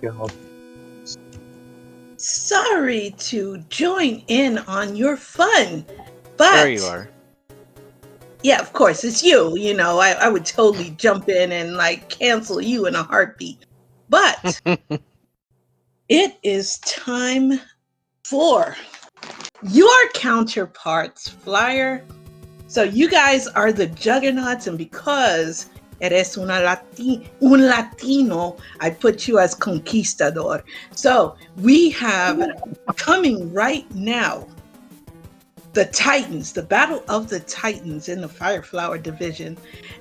God. Sorry to join in on your fun, There you but are. yeah, of course, it's you. You know, I would totally jump in and like cancel you in a heartbeat. But it is time for your counterparts, Flyer. So you guys are the juggernauts, and because eres un Latino, I put you as conquistador. So we have coming right now the Titans, the Battle of the Titans in the Fireflower division.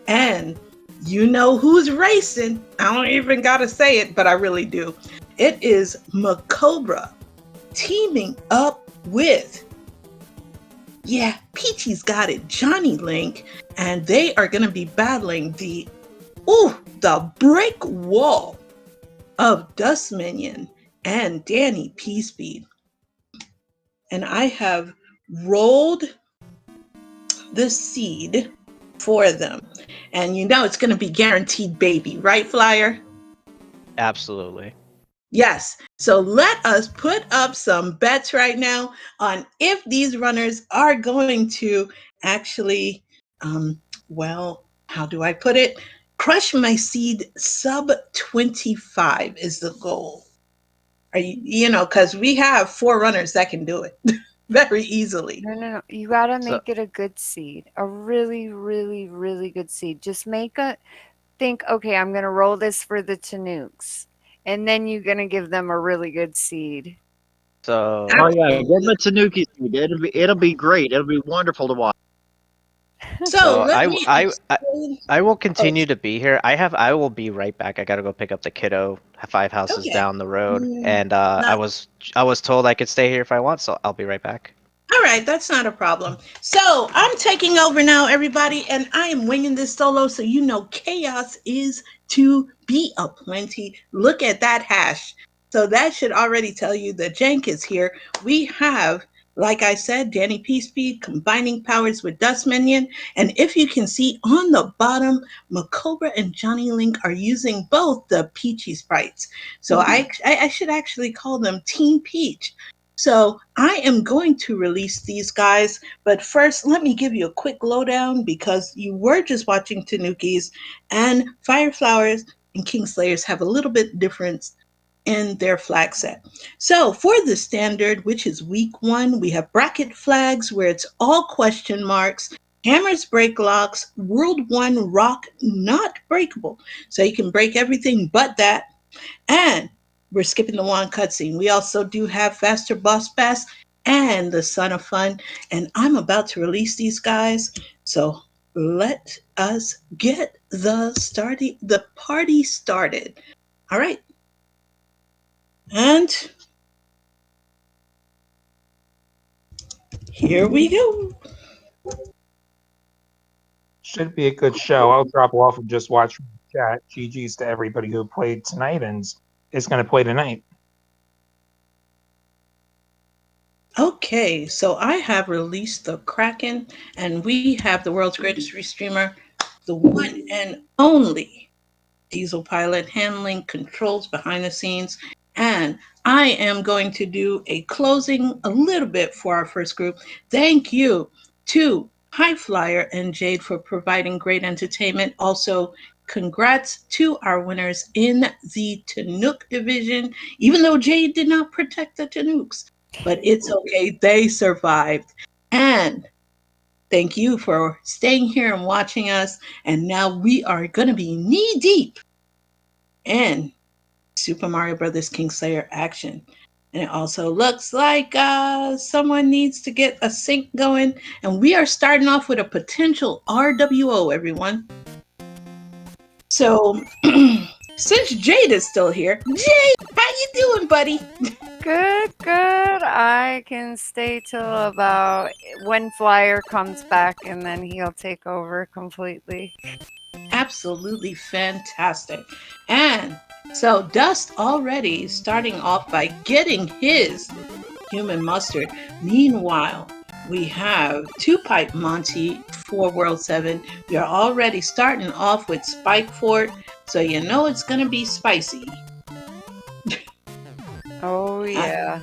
And you know who's racing. I don't even gotta say it, but I really do. It is MaCobra teaming up with, yeah, Peachy's got it, JonnyLink, and they are gonna be battling the brick wall of Dustminion and DannyPSpeed. And I have rolled the seed for them. And you know it's going to be guaranteed baby, right, Flyer? Absolutely. Yes. So let us put up some bets right now on if these runners are going to actually, well, how do I put it? Crush my seed sub 25 is the goal. Are you know, because we have 4 runners that can do it very easily. No. You gotta make it a good seed. A really, really, really good seed. Just think, okay, I'm gonna roll this for the Tanooks. And then you're gonna give them a really good seed. So Oh yeah, give them a Tanuki seed. It'll be great. It'll be wonderful to watch. So I will continue to be here. I will be right back. I gotta go pick up the kiddo 5 houses down the road, and I was told I could stay here if I want, so I'll be right back. All right, that's not a problem. So I'm taking over now, everybody, and I am winging this solo, so you know chaos is to be aplenty. Look at that hash. So that should already tell you the jank is here. We have, like I said, DannyPSpeed combining powers with Dustminion. And if you can see on the bottom, MaCobra and JonnyLink are using both the Peachy sprites. So I should actually call them Team Peach. So I am going to release these guys, but first let me give you a quick lowdown because you were just watching Tanukis, and Fireflowers and Kingslayers have a little bit difference in their flag set. So for the standard, which is week 1, we have bracket flags where it's all question marks, hammers break locks, world 1 rock not breakable. So you can break everything but that. And we're skipping the one cutscene. We also do have Faster Boss Bass and the Son of Fun. And I'm about to release these guys. So let us get the party started. All right. And here we go. Should be a good show. I'll drop off and just watch from the chat. GG's to everybody who played tonight and is going to play tonight. Okay, so I have released the Kraken, and we have the world's greatest restreamer, the one and only Diesel Pilot, handling controls behind the scenes. And I am going to do a closing a little bit for our first group. Thank you to High Flyer and Jade for providing great entertainment. Also, congrats to our winners in the Tanook division, even though Jade did not protect the Tanooks. But it's okay, they survived. And thank you for staying here and watching us. And now we are going to be knee deep in Super Mario Brothers Kingslayer action. And it also looks like someone needs to get a sync going. And we are starting off with a potential RWO, everyone. So since Jade is still here, Jade, how you doing, buddy? Good. I can stay till about when Flyer comes back, and then he'll take over completely. Absolutely fantastic. And so Dust already starting off by getting his human mustard. Meanwhile, we have 2-Pipe Monty for World 7. We are already starting off with Spike Fort, so you know it's going to be spicy. Oh yeah.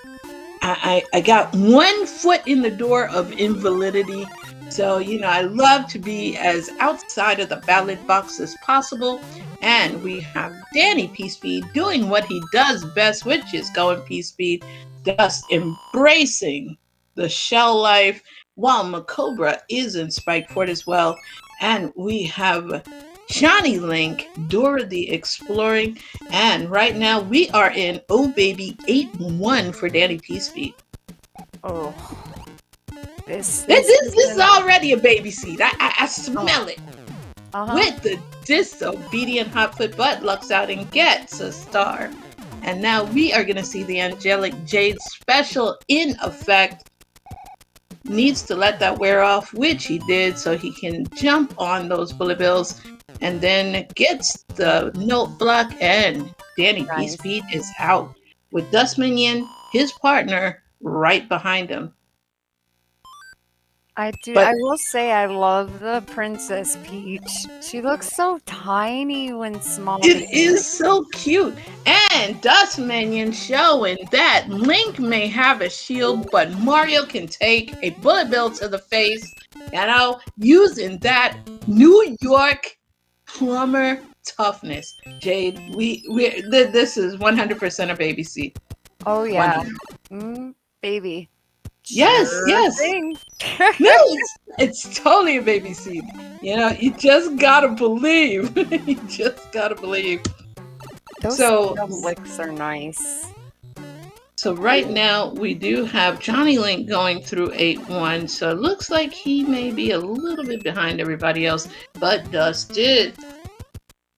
I got 1 foot in the door of invalidity. So, I love to be as outside of the ballot box as possible. And we have DannyPSpeed doing what he does best, which is going P-Speed, just embracing the shell life, while MaCobra is in Spike Fort as well. And we have JonnyLink, Dora the Exploring, and right now we are in Oh Baby 8-1 for DannyPSpeed. Oh. This is already a baby seed. I smell it. With the disobedient Hotfoot butt lucks out and gets a star. And now we are going to see the Angelic Jade special in effect. Needs to let that wear off, which he did, so he can jump on those bullet bills. And then gets the note block, and DannyPSpeed is out. With Dustminion, his partner, right behind him. I will say I love the Princess Peach. She looks so tiny when small. It is so cute. And Dustminion showing that Link may have a shield, but Mario can take a bullet bill to the face, using that New York plumber toughness. Jade, this is 100% a baby seed. Oh yeah. Baby. Yes. No, it's totally a baby seed. You just gotta believe. You just gotta believe. Those licks are nice. So right now we do have JonnyLink going through 8-1. So it looks like he may be a little bit behind everybody else, but Dust did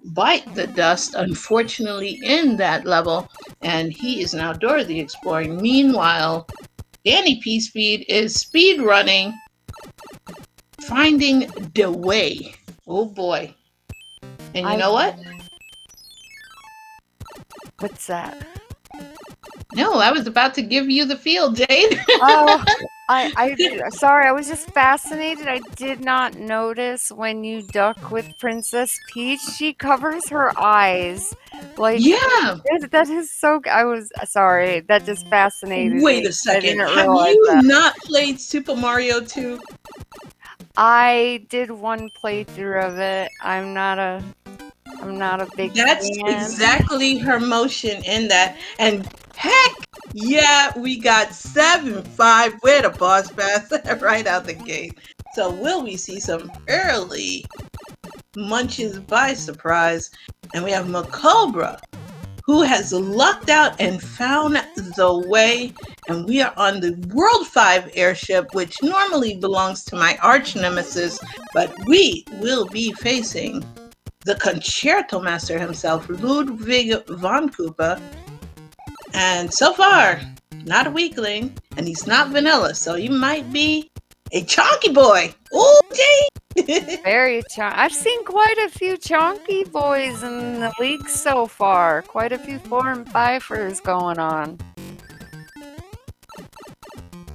bite the dust, unfortunately, in that level, and he is now Dora the Exploring. Meanwhile, DannyPSpeed is speed running, finding the way. Oh boy. And you know what? What's that? No, I was about to give you the field, Jade. Oh, sorry, I was just fascinated. I did not notice when you duck with Princess Peach, she covers her eyes. Yeah. That is so. I was sorry. That just fascinated me. Wait a second. Have you not played Super Mario 2? I did one playthrough of it. I'm not a big That's fan. exactly her motion in that. And heck yeah, we got 7-5 with a boss pass right out the gate. So will we see some early munches by surprise? And we have MaCobra, who has lucked out and found the way. And we are on the World 5 airship, which normally belongs to my arch nemesis, but we will be facing the concerto master himself, Ludwig von Koopa. And so far, not a weakling, and he's not vanilla, so he might be a chonky boy. Ooh, gee! Very chonky. I've seen quite a few chonky boys in the league so far. Quite a few 4 and 5ers going on.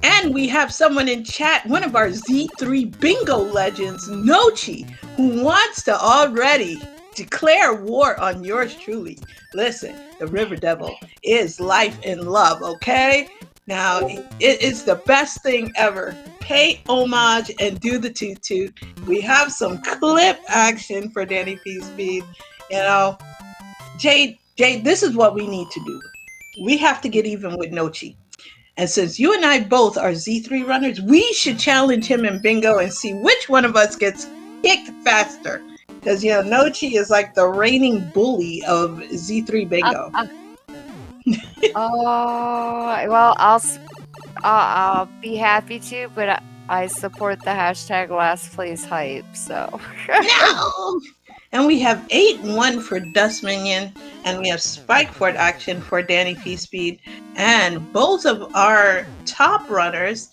And we have someone in chat, one of our Z3 bingo legends, Nochi, who wants to already declare war on yours truly. Listen, the River Devil is life and love, okay? Now, it's the best thing ever. Pay homage and do the toot-toot. We have some clip action for DannyPSpeed. Jade, this is what we need to do. We have to get even with Nochi. And since you and I both are Z3 runners, we should challenge him in bingo and see which one of us gets kicked faster. Because, Nochi is like the reigning bully of Z3 bingo. Oh, well, I'll be happy to, but I support the hashtag last place hype, so. No! And we have 8-1 for Dustminion, and we have Spike Fort action for DannyPSpeed, and both of our top runners,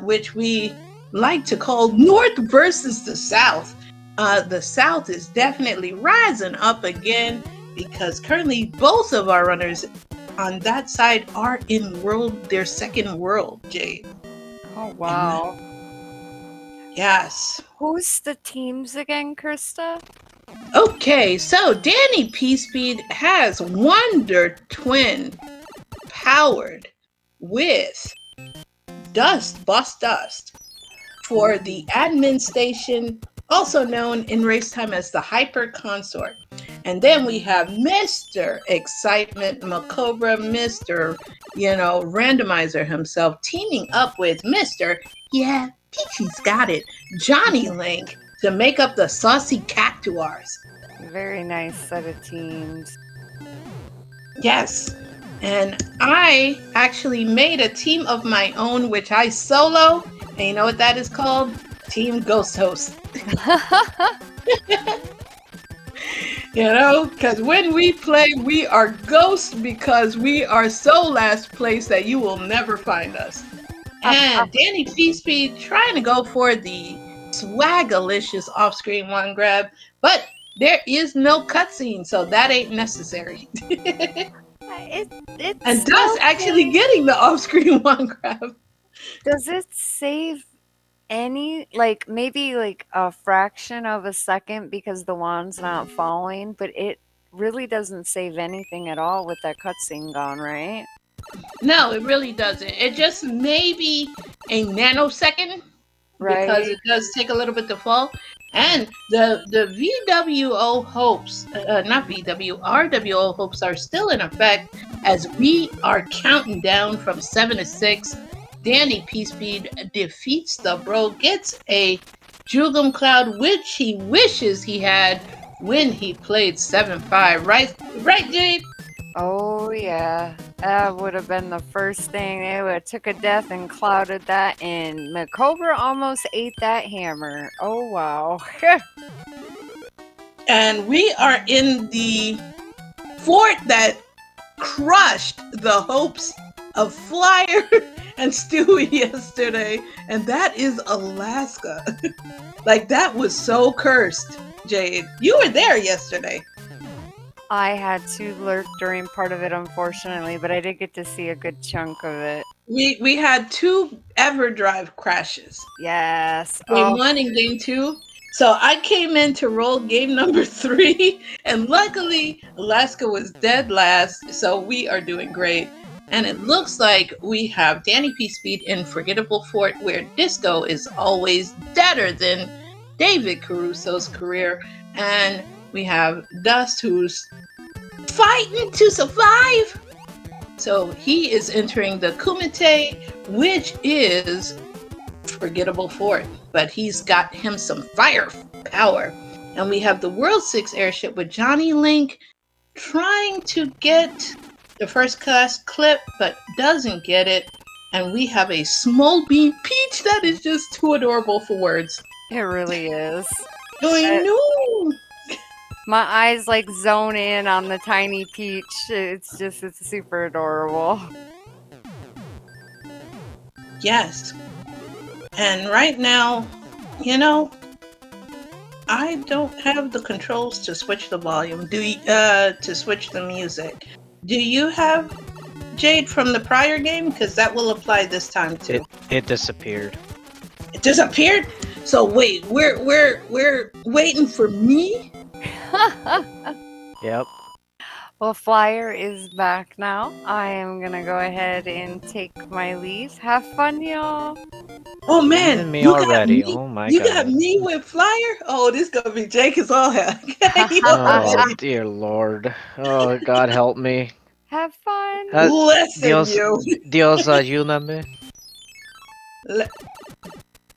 which we like to call North versus the South. The South is definitely rising up again, because currently both of our runners on that side are in their second world, Jade. Oh, wow. Yes. Who's the teams again, Krista? Okay, so DannyPSpeed has Wonder Twin powered with Boss Dust, for the admin station, also known in race time as the Hyper Consort. And then we have Mr. Excitement MaCobra, Mr. Randomizer himself, teaming up with Mr. Yeah, Peachy's got it, JonnyLink, to make up the Saucy Cactuars. Very nice set of teams. Yes. And I actually made a team of my own, which I solo. And you know what that is called? Team Ghost Host. Because when we play, we are ghosts because we are so last place that you will never find us. And DannyPSpeed trying to go for the swagalicious off-screen one grab, but there is no cutscene, so that ain't necessary. And Dust actually getting the off-screen one grab. Does it save any, like, maybe like a fraction of a second because the wand's not falling, but it really doesn't save anything at all with that cutscene gone, right? No, it really doesn't. It just maybe a nanosecond, right? Because it does take a little bit to fall. And the VWO hopes, not VW, RWO hopes are still in effect as we are counting down from 7 to 6. DannyPSpeed defeats the bro, gets a Jugum Cloud, which he wishes he had when he played 7-5. Right, Jade? Oh yeah, that would have been the first thing. They would have took a death and clouded that, and MaCobra almost ate that hammer. Oh wow. And we are in the fort that crushed the hopes of Flyer and Stewie yesterday, and that is Alaska. Like, that was so cursed, Jade. You were there yesterday. I had to lurk during part of it, unfortunately, but I did get to see a good chunk of it. We had 2 EverDrive crashes. Yes. Game 1 and Game 2. So I came in to roll game number 3, and luckily Alaska was dead last, so we are doing great. And it looks like we have DannyPSpeed in Forgettable Fort, where Disco is always deader than David Caruso's career. And we have Dust, who's fighting to survive. So he is entering the Kumite, which is Forgettable Fort. But he's got him some firepower. And we have the World 6 airship with JonnyLink trying to get the first class clip, but doesn't get it. And we have a small bean Peach that is just too adorable for words. It really is. I know. My eyes like zone in on the tiny Peach. It's super adorable. Yes. And right now, I don't have the controls to switch the volume. To switch the music. Do you have, Jade, from the prior game? Because that will apply this time too. It disappeared. It disappeared? So wait, we're waiting for me? Yep. Well, Flyer is back now. I am gonna go ahead and take my leave. Have fun, y'all. Oh man, And me already. Oh my god. You got me with Flyer? Oh, this gonna be Jake is all hell. Oh dear lord. Oh, God help me. Have fun. Listen, Dios ayúdame.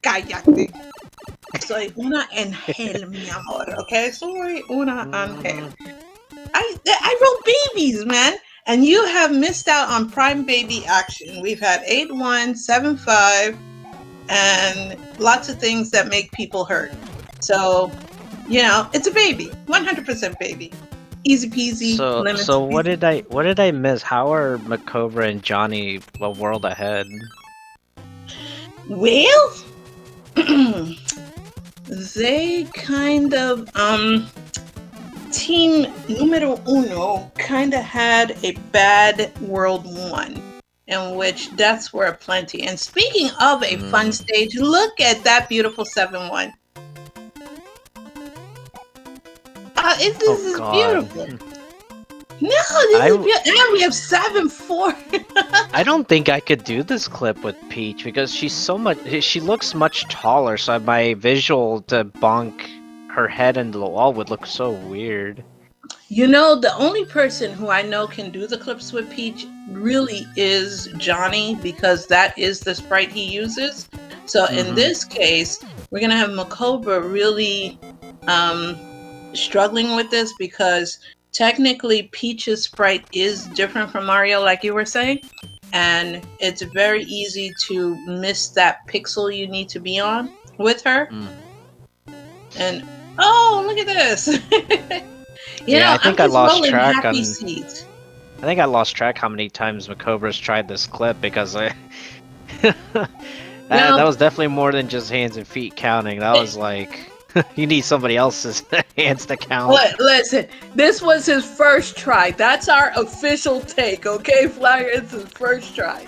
Cállate. Soy una ángel, mi amor. Okay, soy una ángel. I wrote babies, man. And you have missed out on Prime Baby action. We've had 8-1, 7-5, and lots of things that make people hurt. So, it's a baby. 100% baby. Easy peasy. So what did I miss? How are MaCobra and Johnny a world ahead? Well, they kind of Team Numero Uno kind of had a bad World 1, in which deaths were aplenty. And speaking of a fun stage, look at that beautiful 7-1. This is beautiful. No, and we have 7-4. I don't think I could do this clip with Peach because she looks much taller, so my visual to bonk her head into the wall would look so weird. You know, the only person who I know can do the clips with Peach really is Johnny, because that is the sprite he uses. So in this case, we're gonna have MaCobra really struggling with this, because technically Peach's sprite is different from Mario, like you were saying, and it's very easy to miss that pixel you need to be on with her. And oh, look at this. I think I lost track on seeds. I think I lost track how many times MaCobra's tried this clip, because that was definitely more than just hands and feet counting. That was like, you need somebody else's hands to count. Listen, this was his first try. That's our official take, okay, Flyer? It's his first try.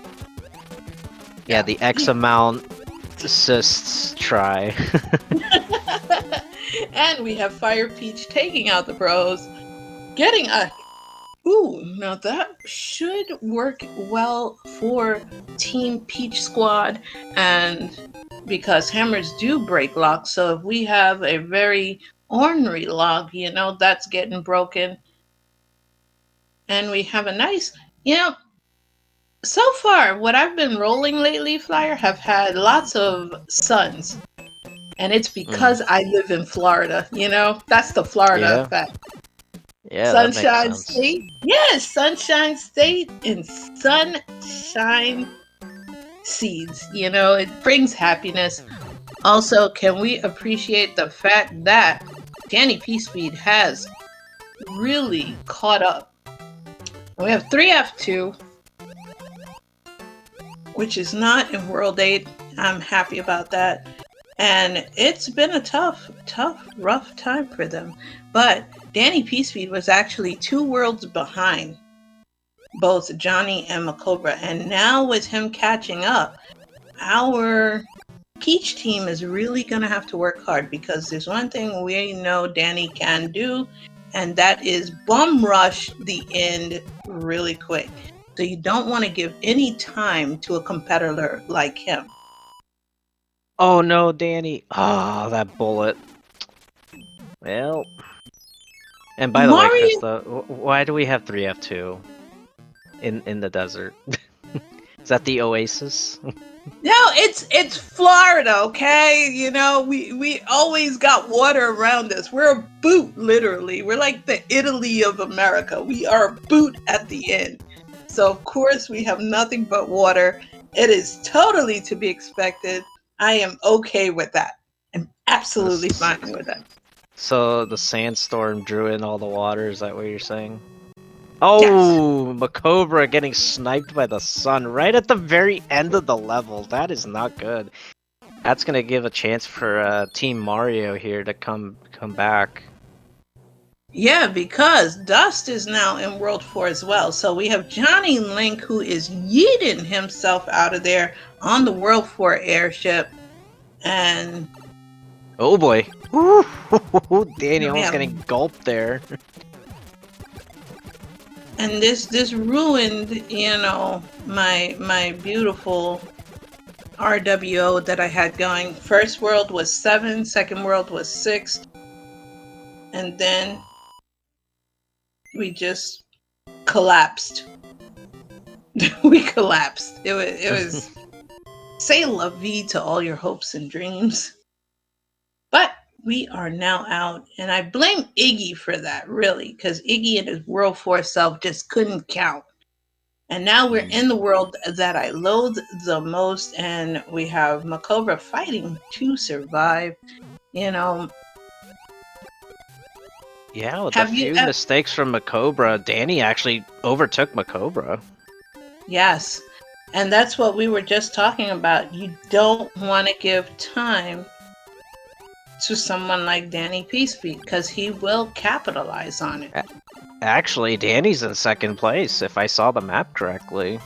Yeah, the X amount assists try. And we have Fire Peach taking out the pros, getting a... Ooh, now that should work well for Team Peach Squad, and because hammers do break locks, so if we have a very ornery lock, you know, that's getting broken. And we have a nice, you know, so far, what I've been rolling lately, Flyer, have had lots of suns. And it's because I live in Florida, you know? That's the Florida effect. Yeah, Sunshine State. Yes, Sunshine State and Sunshine Seeds. You know, it brings happiness. Also, can we appreciate the fact that DannyPSpeed has really caught up? We have 3F2, which is not in World 8. I'm happy about that. And it's been a tough, rough time for them. But DannyPSpeed was actually 2 worlds behind both Johnny and MaCobra. And now with him catching up, our Peach team is really going to have to work hard, because there's one thing we know Danny can do, and that is bum rush the end really quick. So you don't want to give any time to a competitor like him. Oh no, Danny. Oh, that bullet. Well. And by the way, Krista, why do we have 3F2 in the desert? Is that the oasis? No, it's Florida, okay? You know, we always got water around us. We're a boot, literally. We're like the Italy of America. We are a boot at the end. So of course we have nothing but water. It is totally to be expected. I am okay with that. I'm absolutely fine with that. So the sandstorm drew in all the water, is that what you're saying? Oh, yes. MaCobra getting sniped by the sun right at the very end of the level. That is not good. That's gonna give a chance for Team Mario here to come back. Yeah, because Dust is now in World 4 as well. So we have JonnyLink, who is yeeting himself out of there on the World 4 airship. And oh boy. Ooh, Danny almost getting gulped there. And this ruined, you know, my beautiful RWO that I had going. First world was 7, second world was 6. And then we just collapsed. We collapsed. It was say la vie to all your hopes and dreams. But we are now out, and I blame Iggy for that, really, because Iggy and his World 4 self just couldn't count. And now we're in the world that I loathe the most, and we have MaCobra fighting to survive. You know. Yeah, with a few mistakes from MaCobra, Danny actually overtook MaCobra. Yes, and that's what we were just talking about. You don't want to give time to someone like DannyPSpeed, because he will capitalize on it. Actually, Danny's in second place, if I saw the map correctly.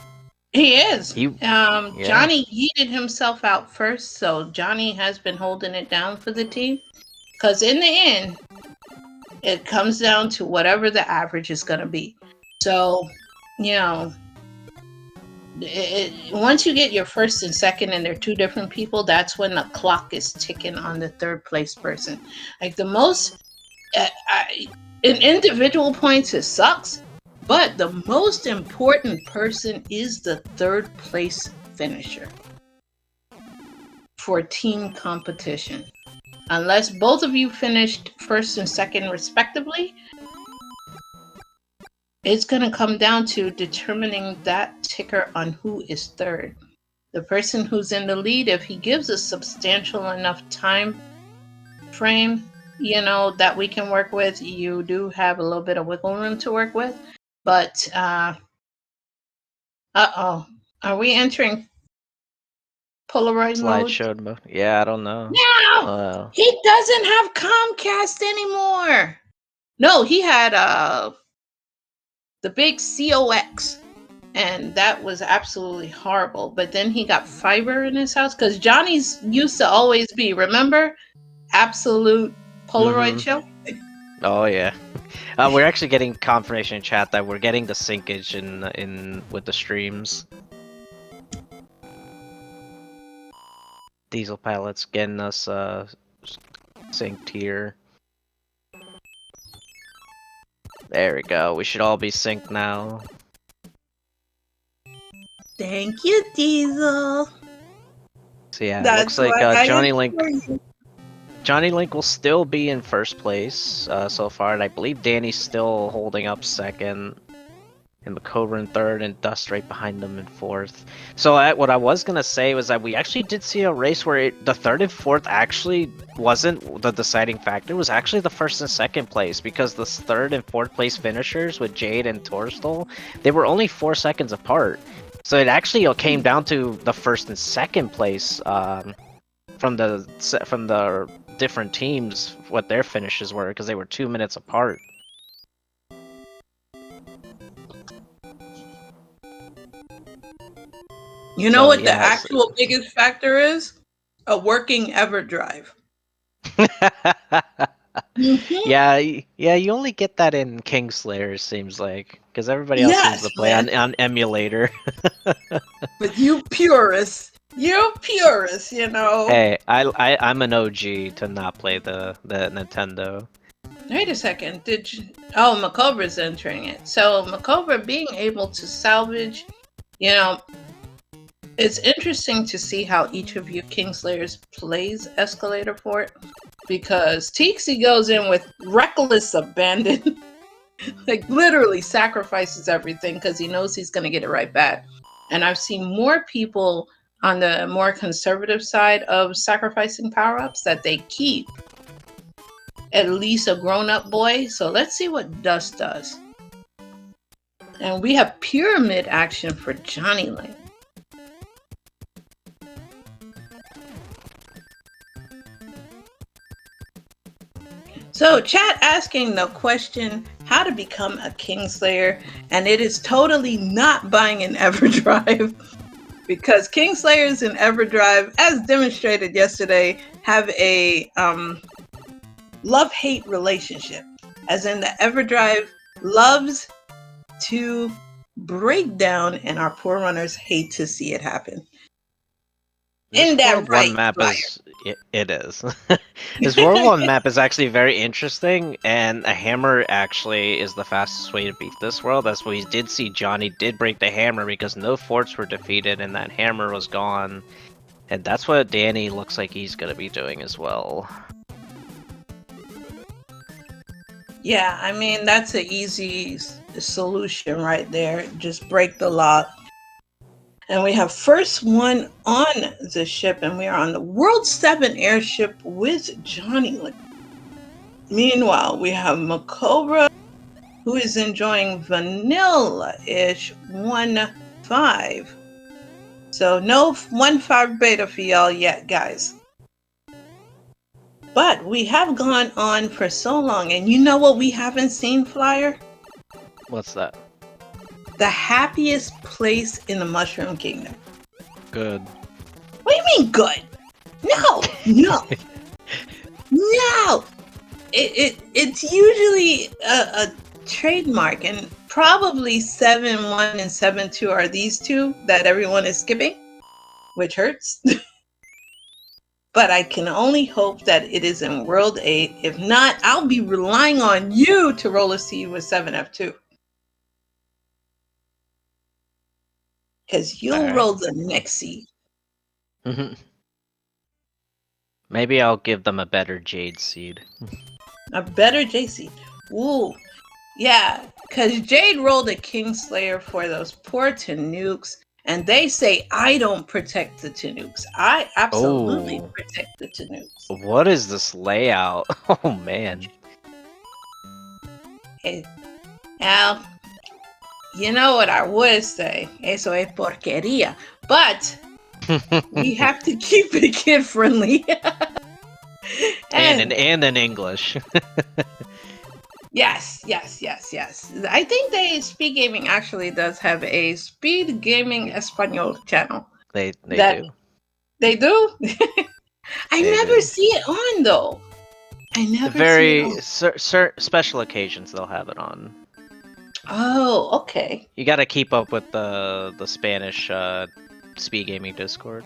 He is. Johnny yeeted himself out first, so Johnny has been holding it down for the team. Because in the end, it comes down to whatever the average is going to be. So, once you get your first and second and they're two different people, that's when the clock is ticking on the third place person. Like the most, in individual points, it sucks, but the most important person is the third place finisher for team competition. Unless both of you finished first and second respectively, it's going to come down to determining that ticker on who is third. The person who's in the lead, if he gives a substantial enough time frame, that we can work with, you do have a little bit of wiggle room to work with. But, are we entering Polaroid mode? Slideshow mode. Yeah, I don't know. No! He doesn't have Comcast anymore! No, he had, the big COX, and that was absolutely horrible. But then he got fiber in his house, because Johnny's used to always be, remember? Absolute Polaroid show? Oh yeah. We're actually getting confirmation in chat that we're getting the syncage in with the streams. Diesel Pallets getting us synced here. There we go. We should all be synced now. Thank you, Diesel. So yeah, it looks like JonnyLink will still be in first place so far, and I believe Danny's still holding up second, and MaCobra in third, and Dust right behind them in fourth. So what I was gonna say was that we actually did see a race where the third and fourth actually wasn't the deciding factor. It was actually the first and second place, because the third and fourth place finishers with Jade and Torstol, they were only 4 seconds apart. So it actually came down to the first and second place from the different teams, what their finishes were, because they were 2 minutes apart. You know what the actual biggest factor is? A working EverDrive. Yeah, you only get that in Kingslayer, it seems like, because everybody else seems to play on emulator. But you purists, Hey, I'm an OG to not play the Nintendo. Wait a second, oh, MaCobra's entering it. So MaCobra being able to salvage, it's interesting to see how each of you Kingslayers plays Escalator Fort, because Teaksy goes in with reckless abandon, like literally sacrifices everything because he knows he's going to get it right back. And I've seen more people on the more conservative side of sacrificing power-ups that they keep at least a grown-up boy. So let's see what Dust does. And we have pyramid action for JonnyLink. So chat asking the question, how to become a Kingslayer, and it is totally not buying an EverDrive, because Kingslayers in EverDrive, as demonstrated yesterday, have a love-hate relationship, as in the EverDrive loves to break down and our poor runners hate to see it happen. This World 1 map is it is. This World 1 map is actually very interesting, and a hammer actually is the fastest way to beat this world. That's what we did see. Johnny did break the hammer because no forts were defeated and that hammer was gone. And that's what Danny looks like he's gonna be doing as well. Yeah, I mean, that's an easy solution right there. Just break the lock. And we have first one on the ship, and we are on the World 7 airship with JonnyLink. Meanwhile, we have MaCobra, who is enjoying vanilla-ish 1.5. So no 1.5 beta for y'all yet, guys. But we have gone on for so long, and you know what we haven't seen, Flyer? What's that? The happiest place in the Mushroom Kingdom. Good. What do you mean good? No. No. It's usually a trademark, and probably 7-1 and 7-2 are these two that everyone is skipping, which hurts. But I can only hope that it is in World 8. If not, I'll be relying on you to roll a seed with 7F2. Because you'll Alright. roll the next seed. Maybe I'll give them a better Jade seed. A better J seed. Ooh. Yeah, because Jade rolled a Kingslayer for those poor Tanooks. And they say I don't protect the Tanooks. I absolutely protect the Tanooks. What is this layout? Oh man. Now, you know what I would say. Eso es porquería. But we have to keep it kid friendly. and in English. Yes. I think SpeedGaming actually does have a SpeedGaming Espanol channel. They do. They do? I They never do. see it on though. I never Very see it on. special occasions they'll have it on. Oh, okay. You gotta keep up with the Spanish SpeedGaming Discord.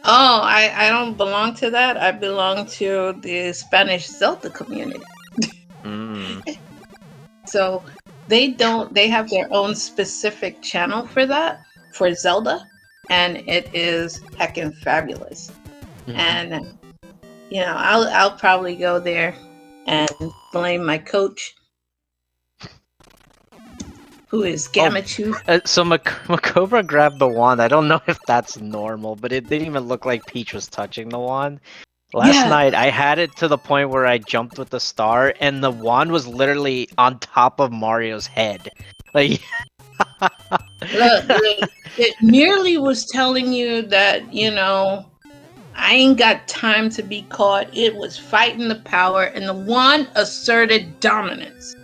Oh, I don't belong to that. I belong to the Spanish Zelda community. So they have their own specific channel for that, for Zelda, and it is heckin' fabulous. And you know, I'll probably go there and blame my coach, who is Gamachu. So MaCobra grabbed the wand. I don't know if that's normal, but it didn't even look like Peach was touching the wand. Last night, I had it to the point where I jumped with the star, and the wand was literally on top of Mario's head. Like, Look, it merely was telling you that, you know, I ain't got time to be caught. It was fighting the power, and the wand asserted dominance.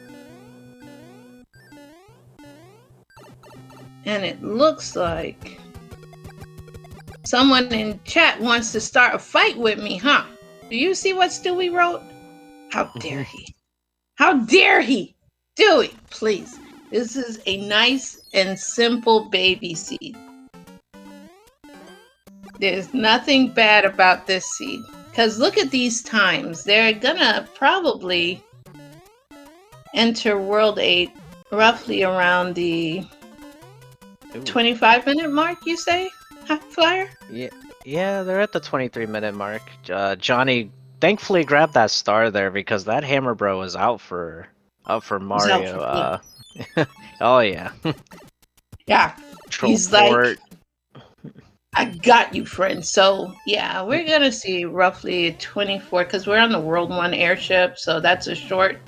And it looks like someone in chat wants to start a fight with me, huh? Do you see what Stewie wrote? How dare he? How dare he? Stewie, please. This is a nice and simple baby seed. There's nothing bad about this seed. Because look at these times. They're gonna probably enter World 8 roughly around the 25-minute mark, you say? Flyer? Yeah, they're at the 23-minute mark. Johnny thankfully grabbed that star there because that Hammer Bro was out for Mario. Oh yeah. Yeah. He's Trollport. like, I got you, friend. So yeah, we're gonna see roughly 24 because we're on the World 1 airship, so that's a short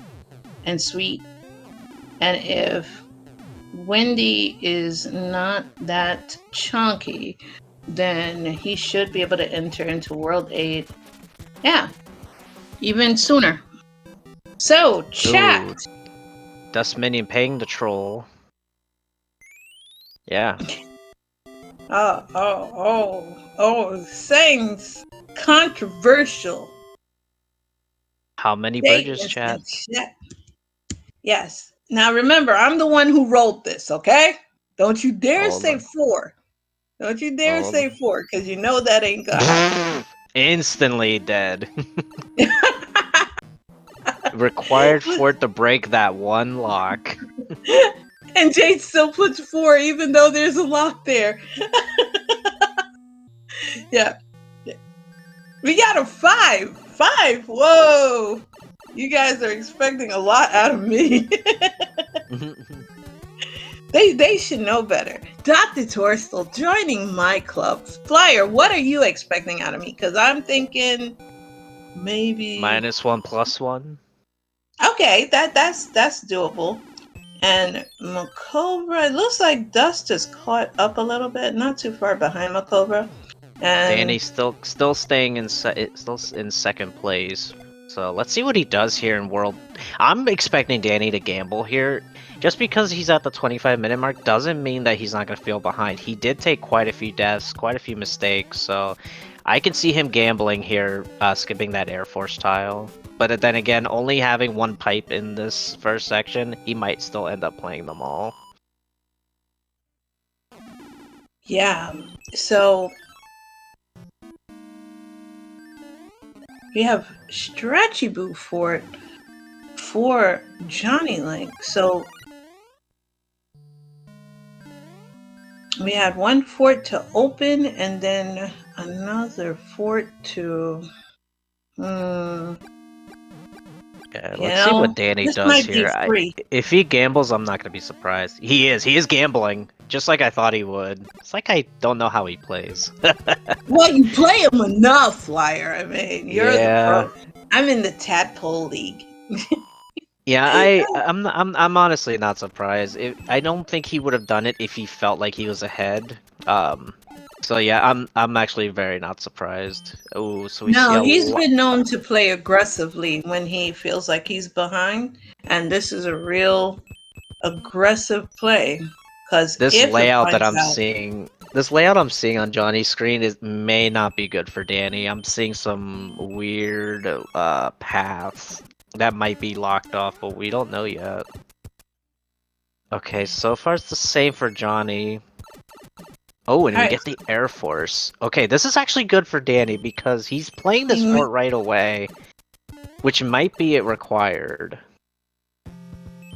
and sweet. And if Wendy is not that chunky, then he should be able to enter into World 8. Yeah, even sooner. So, chat. Dustminion paying the troll. Yeah. Things controversial. How many bridges, chat? Yes. Now remember, I'm the one who rolled this, okay? Don't you dare say 4. Don't you dare say 4, because you know that ain't gonna happen. Instantly dead. Required for it to break that one lock. And Jade still puts 4, even though there's a lock there. Yeah. We got a 5. 5. Whoa. You guys are expecting a lot out of me. They should know better. Dr. Torstel joining my club. Flyer, what are you expecting out of me? Because I'm thinking maybe -1 +1. Okay, that's doable. And MaCobra, it looks like Dust is caught up a little bit, not too far behind MaCobra. And Danny's still staying in second place. So let's see what he does here in World. I'm expecting Danny to gamble here. Just because he's at the 25-minute mark doesn't mean that he's not going to feel behind. He did take quite a few deaths, quite a few mistakes, so I can see him gambling here, skipping that Air Force tile. But then again, only having one pipe in this first section, he might still end up playing them all. Yeah. So we have Stretchy Boo Fort for JonnyLink. So we had one fort to open and then another fort to. Yeah, You let's see what know, Danny this does might be here. free. If he gambles, I'm not gonna be surprised. He is gambling, just like I thought he would. It's like I don't know how he plays. Well, you play him enough, Flyer. I mean, you're the Yeah. pro. I'm in the Tadpole League. Yeah, I'm honestly not surprised. I don't think he would have done it if he felt like he was ahead. So yeah, I'm actually very not surprised. Oh, so we see No, a he's lot. been known to play aggressively when he feels like he's behind, and this is a real aggressive play. Because This if it layout that finds I'm out, seeing, this layout I'm seeing on Johnny's screen may not be good for Danny. I'm seeing some weird paths that might be locked off, but we don't know yet. Okay, so far it's the same for Johnny. Oh, and we Alright. get the Air Force. Okay, this is actually good for Danny because he's playing this fort right away, which might be it required.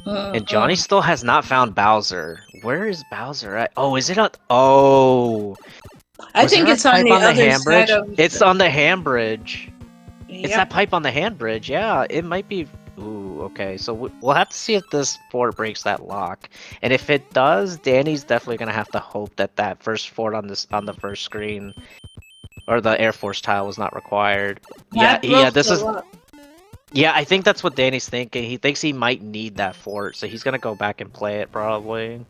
And Johnny still has not found Bowser. Where is Bowser at? Oh, is it on? Oh, I was think there a it's on pipe the on the other hand side bridge? of. It's on the hand bridge. It's Yep. that pipe on the hand bridge. Yeah, it might be. Ooh, okay. So we'll have to see if this fort breaks that lock, and if it does, Danny's definitely gonna have to hope that that first fort on the first screen, or the Air Force tile was not required. Yeah, That broke this the is. lock. Yeah, I think that's what Danny's thinking. He thinks he might need that fort, so he's gonna go back and play it probably.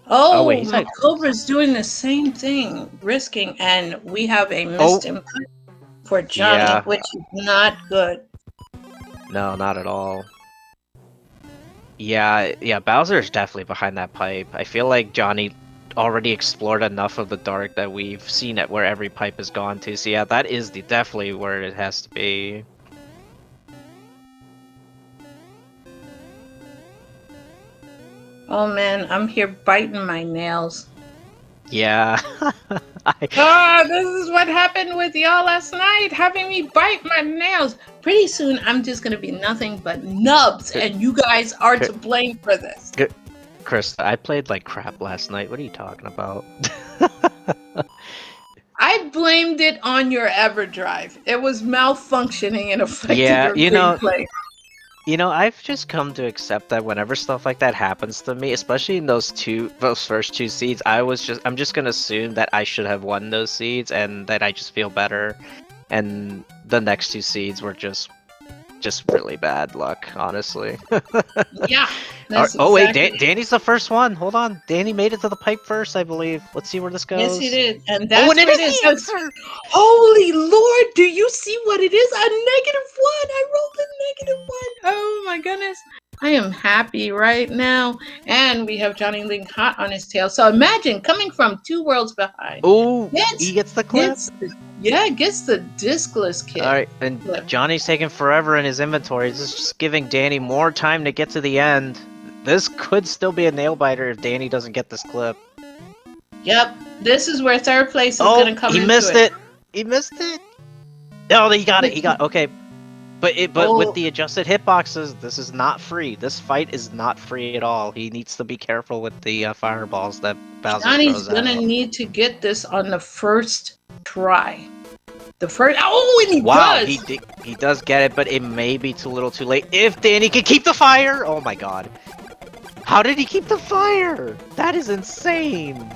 Oh wait, Oh, he's like. MaCobra's doing the same thing, risking, and we have a Oh. missed input for Johnny, Yeah. which is not good. No, not at all. Yeah, Bowser's definitely behind that pipe. I feel like Johnny already explored enough of the dark that we've seen it where every pipe has gone to. So yeah, that is definitely where it has to be. Oh man, I'm here biting my nails. Yeah. This is what happened with y'all last night, having me bite my nails. Pretty soon, I'm just gonna be nothing but nubs, and you guys are to blame for this. Chris, I played like crap last night. What are you talking about? I blamed it on your EverDrive. It was malfunctioning and affected Yeah, your gameplay. I've just come to accept that whenever stuff like that happens to me, especially in those first two seeds, I'm just gonna assume that I should have won those seeds and that I just feel better. And the next two seeds were just really bad luck, honestly. Yeah. Oh wait, Danny's the first one. Hold on, Danny made it to the pipe first, I believe. Let's see where this goes. Yes, he did, and that's and it what is it the is. answer! Holy Lord, do you see what it is? A -1. I rolled a -1. Oh my goodness. I am happy right now. And we have JonnyLink hot on his tail. So imagine coming from 2 worlds behind. Oh, he gets the clip. Gets the discless kit. Alright, and Johnny's taking forever in his inventory. This is just giving Danny more time to get to the end. This could still be a nail biter if Danny doesn't get this clip. Yep, this is where third place is gonna come into it. He missed it! He missed it! Oh, he got it! Okay. But with the adjusted hitboxes, this is not free. This fight is not free at all. He needs to be careful with the fireballs that Bowser Johnny's throws out. gonna need to get this on the first try. The first. Oh, and he does! He does get it, but it may be too little too late. If Danny can keep the fire! Oh my god. How did he keep the fire? That is insane!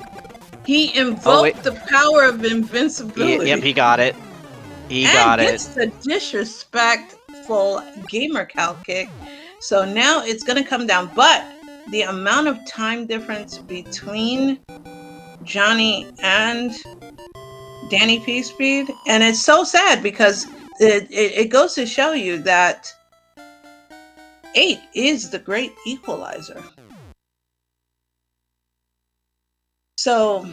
He invoked the power of invincibility. Yep, he got it. He got it. Gets the disrespectful gamer cow kick. So now it's gonna come down, but the amount of time difference between Johnny and DannyPSpeed, and it's so sad because it goes to show you that 8 is the great equalizer. So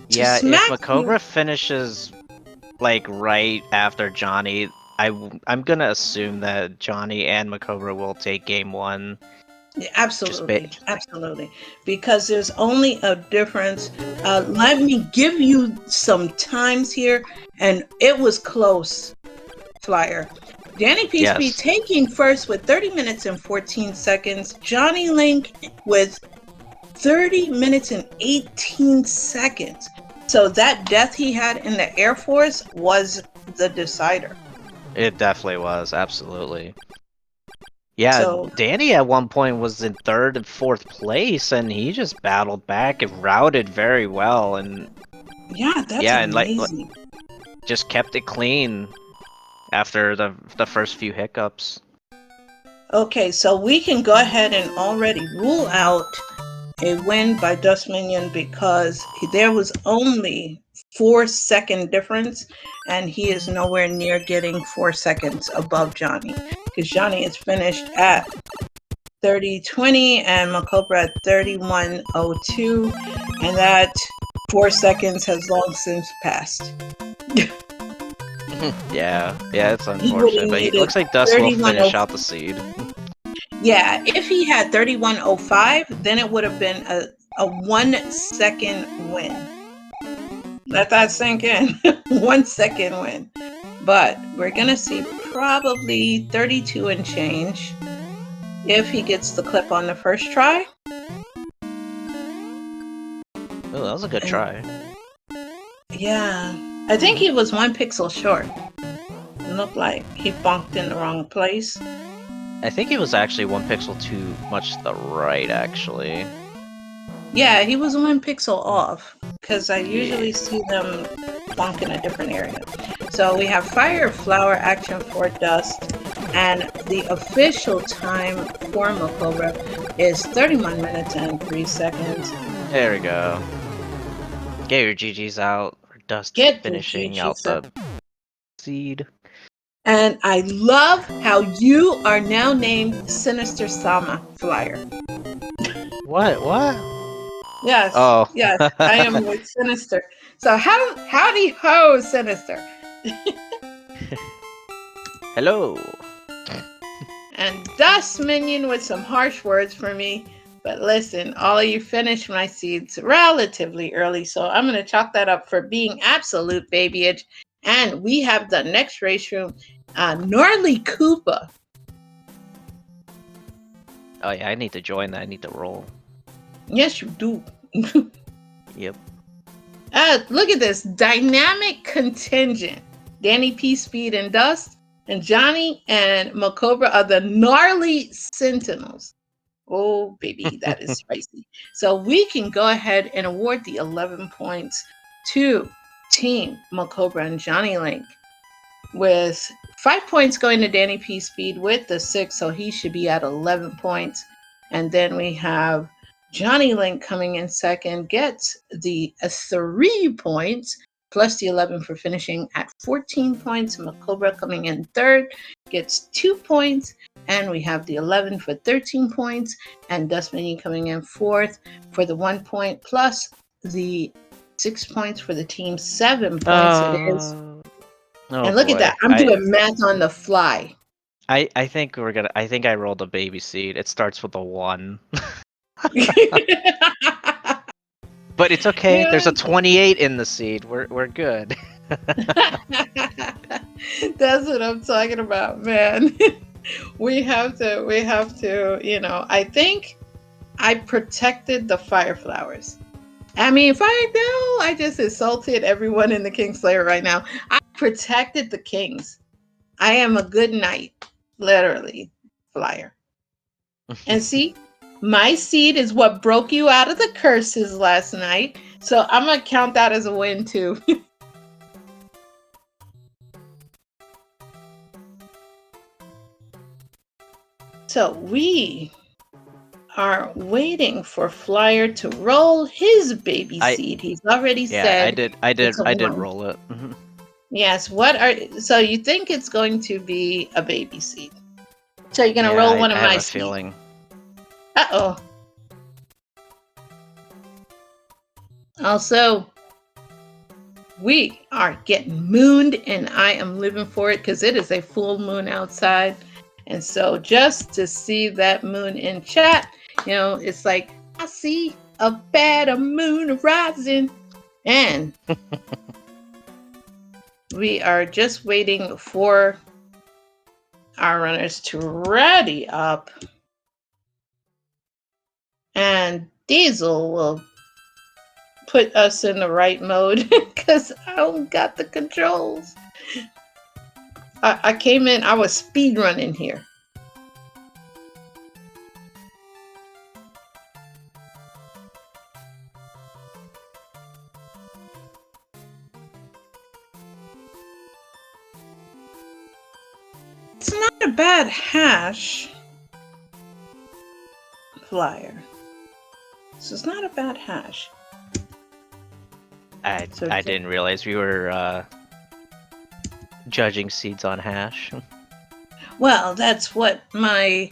yeah, if MaCobra finishes like right after Johnny, I'm gonna assume that Johnny and MaCobra will take game 1. Yeah, absolutely, absolutely. Because there's only a difference. Let me give you some times here, and it was close, Flyer. DannyPSpeed taking first with 30 minutes and 14 seconds. JonnyLink with 30 minutes and 18 seconds. So that death he had in the Air Force was the decider. It definitely was, absolutely. Yeah, So, Danny at one point was in 3rd and 4th place, and he just battled back and routed very well, and yeah, that's amazing. and just kept it clean after the first few hiccups. Okay, so we can go ahead and already rule out a win by Dustminion because there was only 4-second difference, and he is nowhere near getting 4 seconds above Johnny, because Johnny is finished at 30:20 and MaCobra at 31:02, and that 4 seconds has long since passed. Yeah, it's unfortunate, but it looks like Dust will finish out the seed. Yeah, if he had 31:05, then it would have been a 1 second win. Let that sink in. 1 second win. But we're going to see probably 32 and change if he gets the clip on the first try. Oh, that was a good try. Yeah. I think he was 1 pixel short. It looked like he bonked in the wrong place. I think he was actually 1 pixel too much to the right, actually. Yeah, he was 1 pixel off, because I usually see them bonk in a different area. So we have Fire Flower action for Dust, and the official time for MaCobra is 31 minutes and 3 seconds. There we go. Get your GGs out. Dust finishing out the seed. And I love how you are now named Sinister Sama, Flyer. What? Yes. Oh. Yes, I am with Sinister. So howdy ho, Sinister. Hello. And Dustminion with some harsh words for me. But listen, all of you finished my seeds relatively early, so I'm going to chalk that up for being absolute babyage. And we have the next race room, Gnarly Koopa. Oh yeah, I need to join that. I need to roll. Yes, you do. Yep. Look at this dynamic contingent. DannyPSpeed and Dust, and Johnny and MaCobra are the Gnarly Sentinels. Oh, baby, that is spicy. So we can go ahead and award the 11 points to Team MaCobra and JonnyLink, with 5 points going to DannyPSpeed with the 6, so he should be at 11 points. And then we have JonnyLink coming in second, gets the 3 points, plus the 11 for finishing at 14 points. MaCobra coming in third, gets 2 points. And we have the 11 for 13 points, and Dustminion coming in fourth for the 1 point, plus the 6 points for the team. 7 points it is. And look at that. I'm doing math on the fly. I think I rolled a baby seed. It starts with a 1. But it's okay. Yeah. There's a 28 in the seed. We're good. That's what I'm talking about, man. We have to, I think I protected the fire flowers. I mean, I just insulted everyone in the Kingslayer right now. I protected the kings. I am a good knight, literally, Flyer. And see, my seed is what broke you out of the curses last night. So I'm going to count that as a win too. So we are waiting for Flyer to roll his baby seed. He's already said. I did roll it. Mm-hmm. Yes. So you think it's going to be a baby seed? So you're gonna roll one of my seeds. Feeling. Uh-oh. Also, we are getting mooned, and I am living for it because it is a full moon outside. And so just to see that moon in chat, it's like, I see a better moon rising. And we are just waiting for our runners to ready up. And Diesel will put us in the right mode because I don't got the controls. I came in, I was speed running here. It's not a bad hash flyer. So it's not a bad hash. I didn't realize we were judging seeds on hash. Well, that's what my,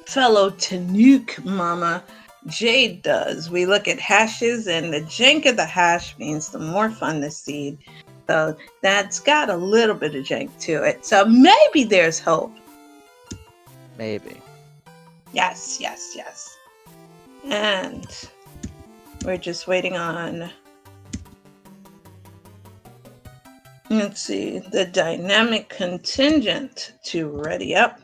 fellow Tanuke mama Jade does. We look at hashes, and the jank of the hash means the more fun the seed. So that's got a little bit of jank to it. So maybe there's hope. Maybe. Yes. And we're just waiting on, let's see, the dynamic contingent to ready up.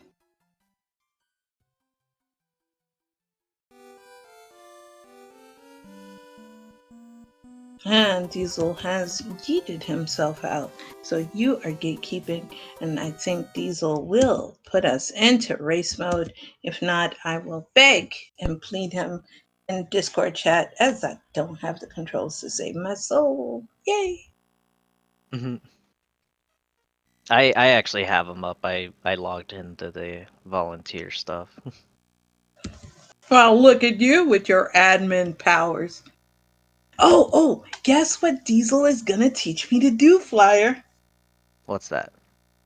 And Diesel has yeeted himself out. So you are gatekeeping, and I think Diesel will put us into race mode. If not, I will beg and plead him in Discord chat, as I don't have the controls to save my soul. Yay! Mm-hmm. I actually have them up. I logged into the volunteer stuff. Well, look at you with your admin powers. Oh, guess what Diesel is gonna teach me to do, Flyer? What's that?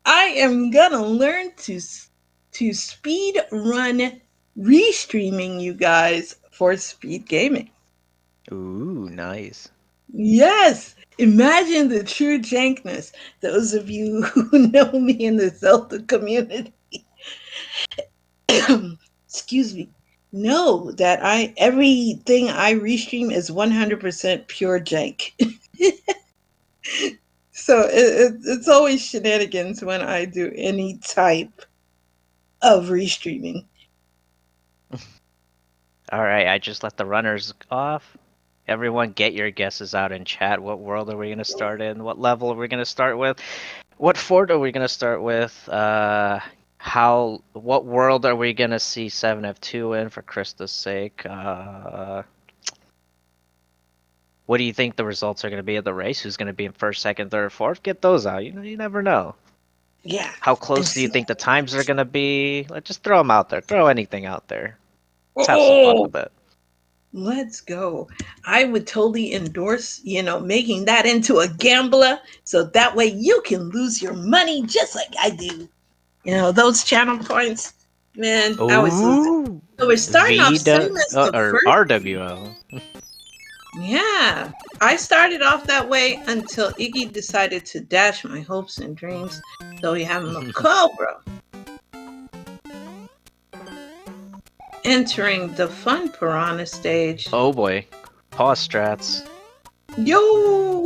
I am gonna learn to speed run restreaming, you guys, for Speed Gaming. Ooh, nice. Yes! Imagine the true jankness. Those of you who know me in the Zelda community, excuse me, know that everything I restream is 100% pure jank. So it's always shenanigans when I do any type of restreaming. Alright, I just let the runners off. Everyone get your guesses out in chat. What world are we going to start in? What level are we going to start with? What fort are we going to start with? What world are we going to see 7F2 in, for Krista's sake? What do you think the results are going to be of the race? Who's going to be in first, second, third, fourth? Get those out. You never know. Yeah. How close do you think the times are going to be? Let's just throw them out there. Throw anything out there. Let's have some fun with it. Let's go. I would totally endorse, making that into a gambler, so that way you can lose your money just like I do. Those channel points, man, I was losing. So we're starting off same as the first RWO. Yeah, I started off that way until Iggy decided to dash my hopes and dreams. So we have MaCobra entering the fun piranha stage. Oh boy. Pause strats. Yo,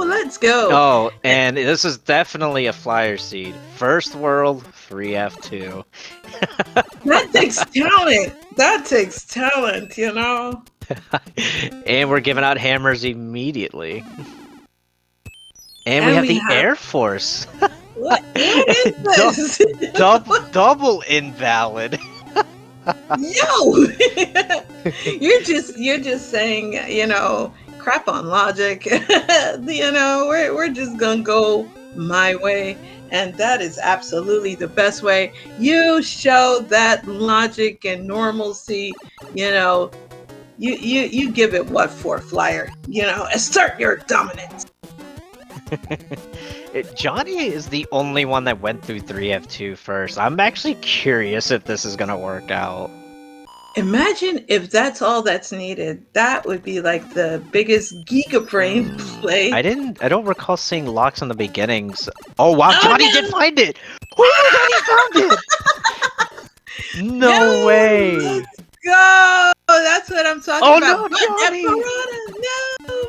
let's go. Oh, and this is definitely a flyer seed. First world, 3F2. That takes talent. That takes talent, And we're giving out hammers immediately. And we have the Air Force. What is this? double invalid. Yo! You're just saying, crap on logic. We're just gonna go my way, and that is absolutely the best way. You show that logic and normalcy, you give it what for, Flyer? Assert your dominance. Johnny is the only one that went through 3F2 first. I'm actually curious if this is gonna work out. Imagine if that's all that's needed. That would be like the biggest Giga Brain play. I don't recall seeing locks in the beginnings. Oh wow, Oh, Johnny no. did find it! Oh my god, he found it! No Yo, way! let's go! That's what I'm talking Oh about. no, But Johnny! Piranha, no!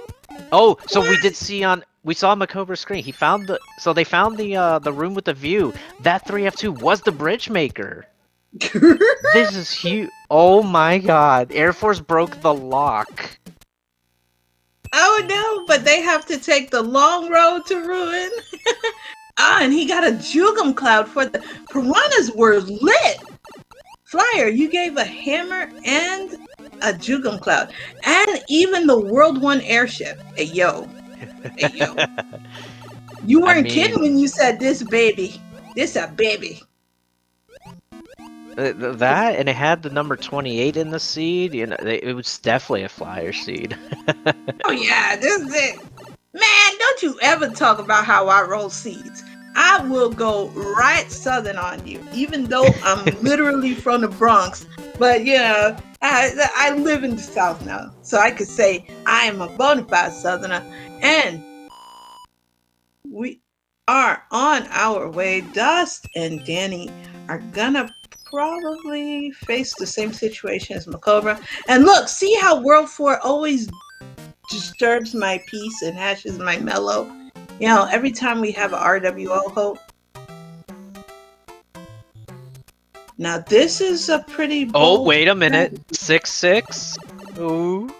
Oh, so we What? did see we saw MaCobra's screen. They found the room with the view. That 3F2 was the bridge maker. This is huge. Oh my god, Air Force broke the lock. Oh no, but they have to take the long road to ruin. And he got a Jugum Cloud for the piranhas were lit. Flyer, you gave a hammer and a Jugum Cloud, and even the World 1 airship. Hey yo, hey yo, you weren't kidding when you said this baby, this a baby. That, and it had the number 28 in the seed. You know, it was definitely a flyer seed. Oh yeah, this is it. Man, don't you ever talk about how I roll seeds. I will go right southern on you, even though I'm literally from the Bronx. But you know, I live in the South now, so I could say I am a bona fide southerner. And we are on our way. Dust and Danny are gonna probably face the same situation as MaCobra. And look, see how World 4 always disturbs my peace and hashes my mellow. You know, every time we have a RWO hope. Now this is a pretty bold. Oh, wait a minute. 6-6. Ooh.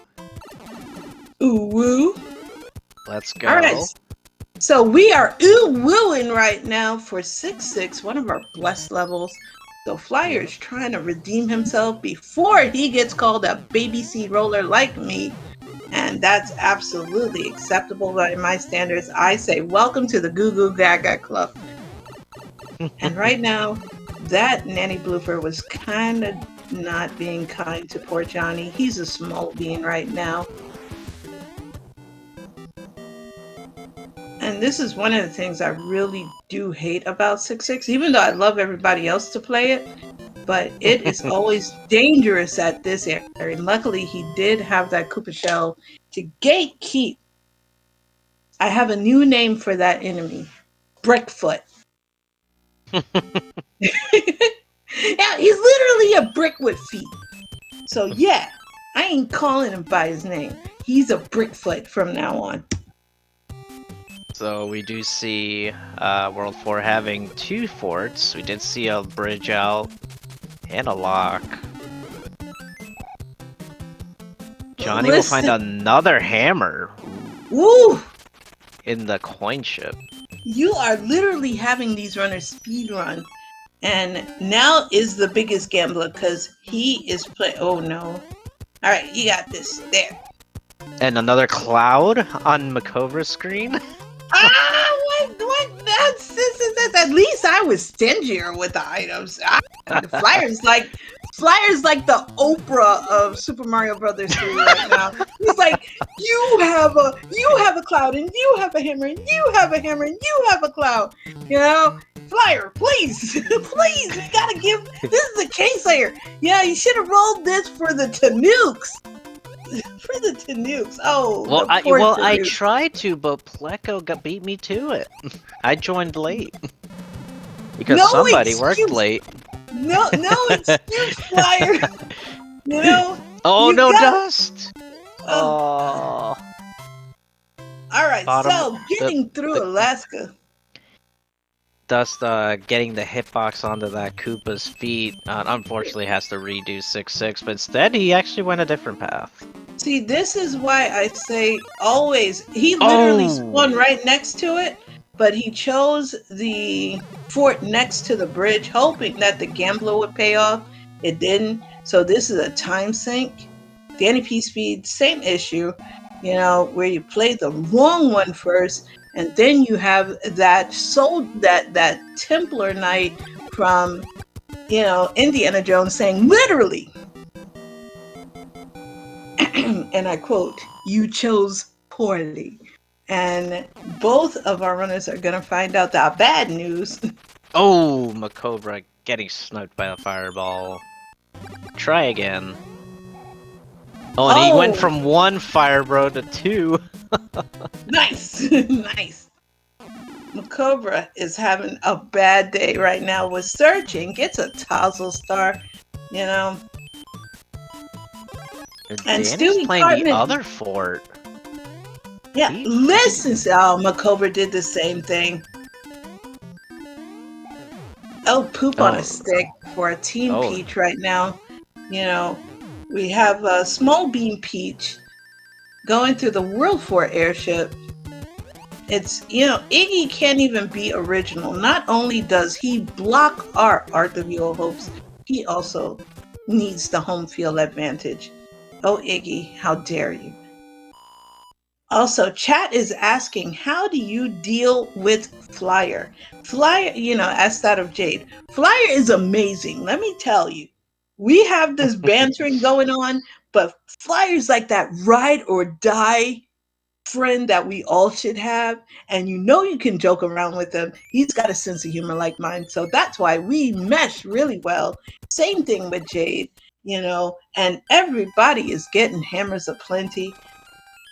Ooh woo. Let's go. All right. So we are ooh wooing right now for 6-6, one of our blessed levels. So Flyer's trying to redeem himself before he gets called a baby seed roller like me. And that's absolutely acceptable by my standards. I say, welcome to the Goo Goo Gaga Club. And right now, that nanny blooper was kind of not being kind to poor Johnny. He's a small bean right now. And this is one of the things I really do hate about 6-6, even though I love everybody else to play it. But it is always dangerous at this area. And luckily, he did have that Koopa Shell to gatekeep. I have a new name for that enemy. Brickfoot. Yeah, he's literally a brick with feet. So yeah, I ain't calling him by his name. He's a Brickfoot from now on. So we do see World 4 having 2 forts. We did see a bridge out and a lock. Johnny will find another hammer. Woo! In the coin ship. You are literally having these runners speed run. And now is the biggest gambler because he is playing. Oh no. Alright, you got this. There. And another cloud on MaCobra's screen. What? That's at least I was stingier with the items. The Flyer's like the Oprah of Super Mario Brothers 3 right now. He's like, you have a cloud, and you have a hammer, and you have a hammer, and you have a cloud. You know, Flyer, please, please, we gotta give. This is a case layer. Yeah, you should have rolled this for the Tanukes. For the Tanukes. Oh, well, I tried to, but Pleco beat me to it. I joined late because somebody worked late. No excuse, Flyer. You know. Oh no, Dust. Oh. All right, so getting through Alaska. Dust getting the hitbox onto that Koopa's feet. Unfortunately, has to redo 6-6, but instead he actually went a different path. See, this is why I say always. He literally spawned right next to it, but he chose the fort next to the bridge, hoping that the gambler would pay off. It didn't. So this is a time sink. DannyPSpeed, same issue. You know, where you play the wrong one first, and then you have that that Templar Knight from, you know, Indiana Jones saying literally, and I quote, "You chose poorly." And both of our runners are gonna find out that bad news. Oh, MaCobra getting sniped by a fireball. try again. Oh, and he went from 1 fire bro to 2. Nice, nice. MaCobra is having a bad day right now with searching. Gets a Tozzle star, you know. And Danny's Stewie playing Cartman, the other fort. yeah, listen, oh, MaCobra did the same thing. Oh, poop on a stick for a Team Peach right now. You know, we have a Small Beam Peach going through the World 4 airship. It's, you know, Iggy can't even be original. Not only does he block our Art of Your Hopes, he also needs the home field advantage. Oh, Iggy, how dare you. Also, chat is asking, how do you deal with Flyer? Flyer, you know, ask that of Jade. Flyer is amazing, let me tell you. We have this bantering going on, but Flyer's like that ride or die friend that we all should have. And you know you can joke around with him. He's got a sense of humor like mine. So that's why we mesh really well. Same thing with Jade, you know, and everybody is getting hammers aplenty.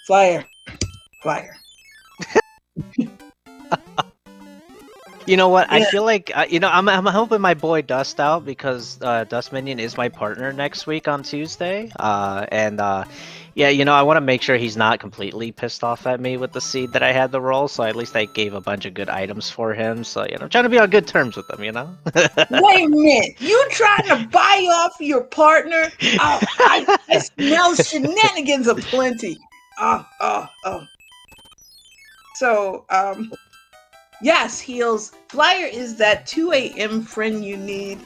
Flyer. You know what? Yeah. I feel like you know, I'm helping my boy Dust out because Dustminion is my partner next week on Tuesday. Yeah, you know, I want to make sure he's not completely pissed off at me with the seed that I had to roll. So at least I gave a bunch of good items for him. So you know, I'm trying to be on good terms with him. You know. Wait a minute, you trying to buy off your partner? Oh, I smell shenanigans aplenty. Oh. So, yes, Heels. Flyer is that 2 a.m. friend you need.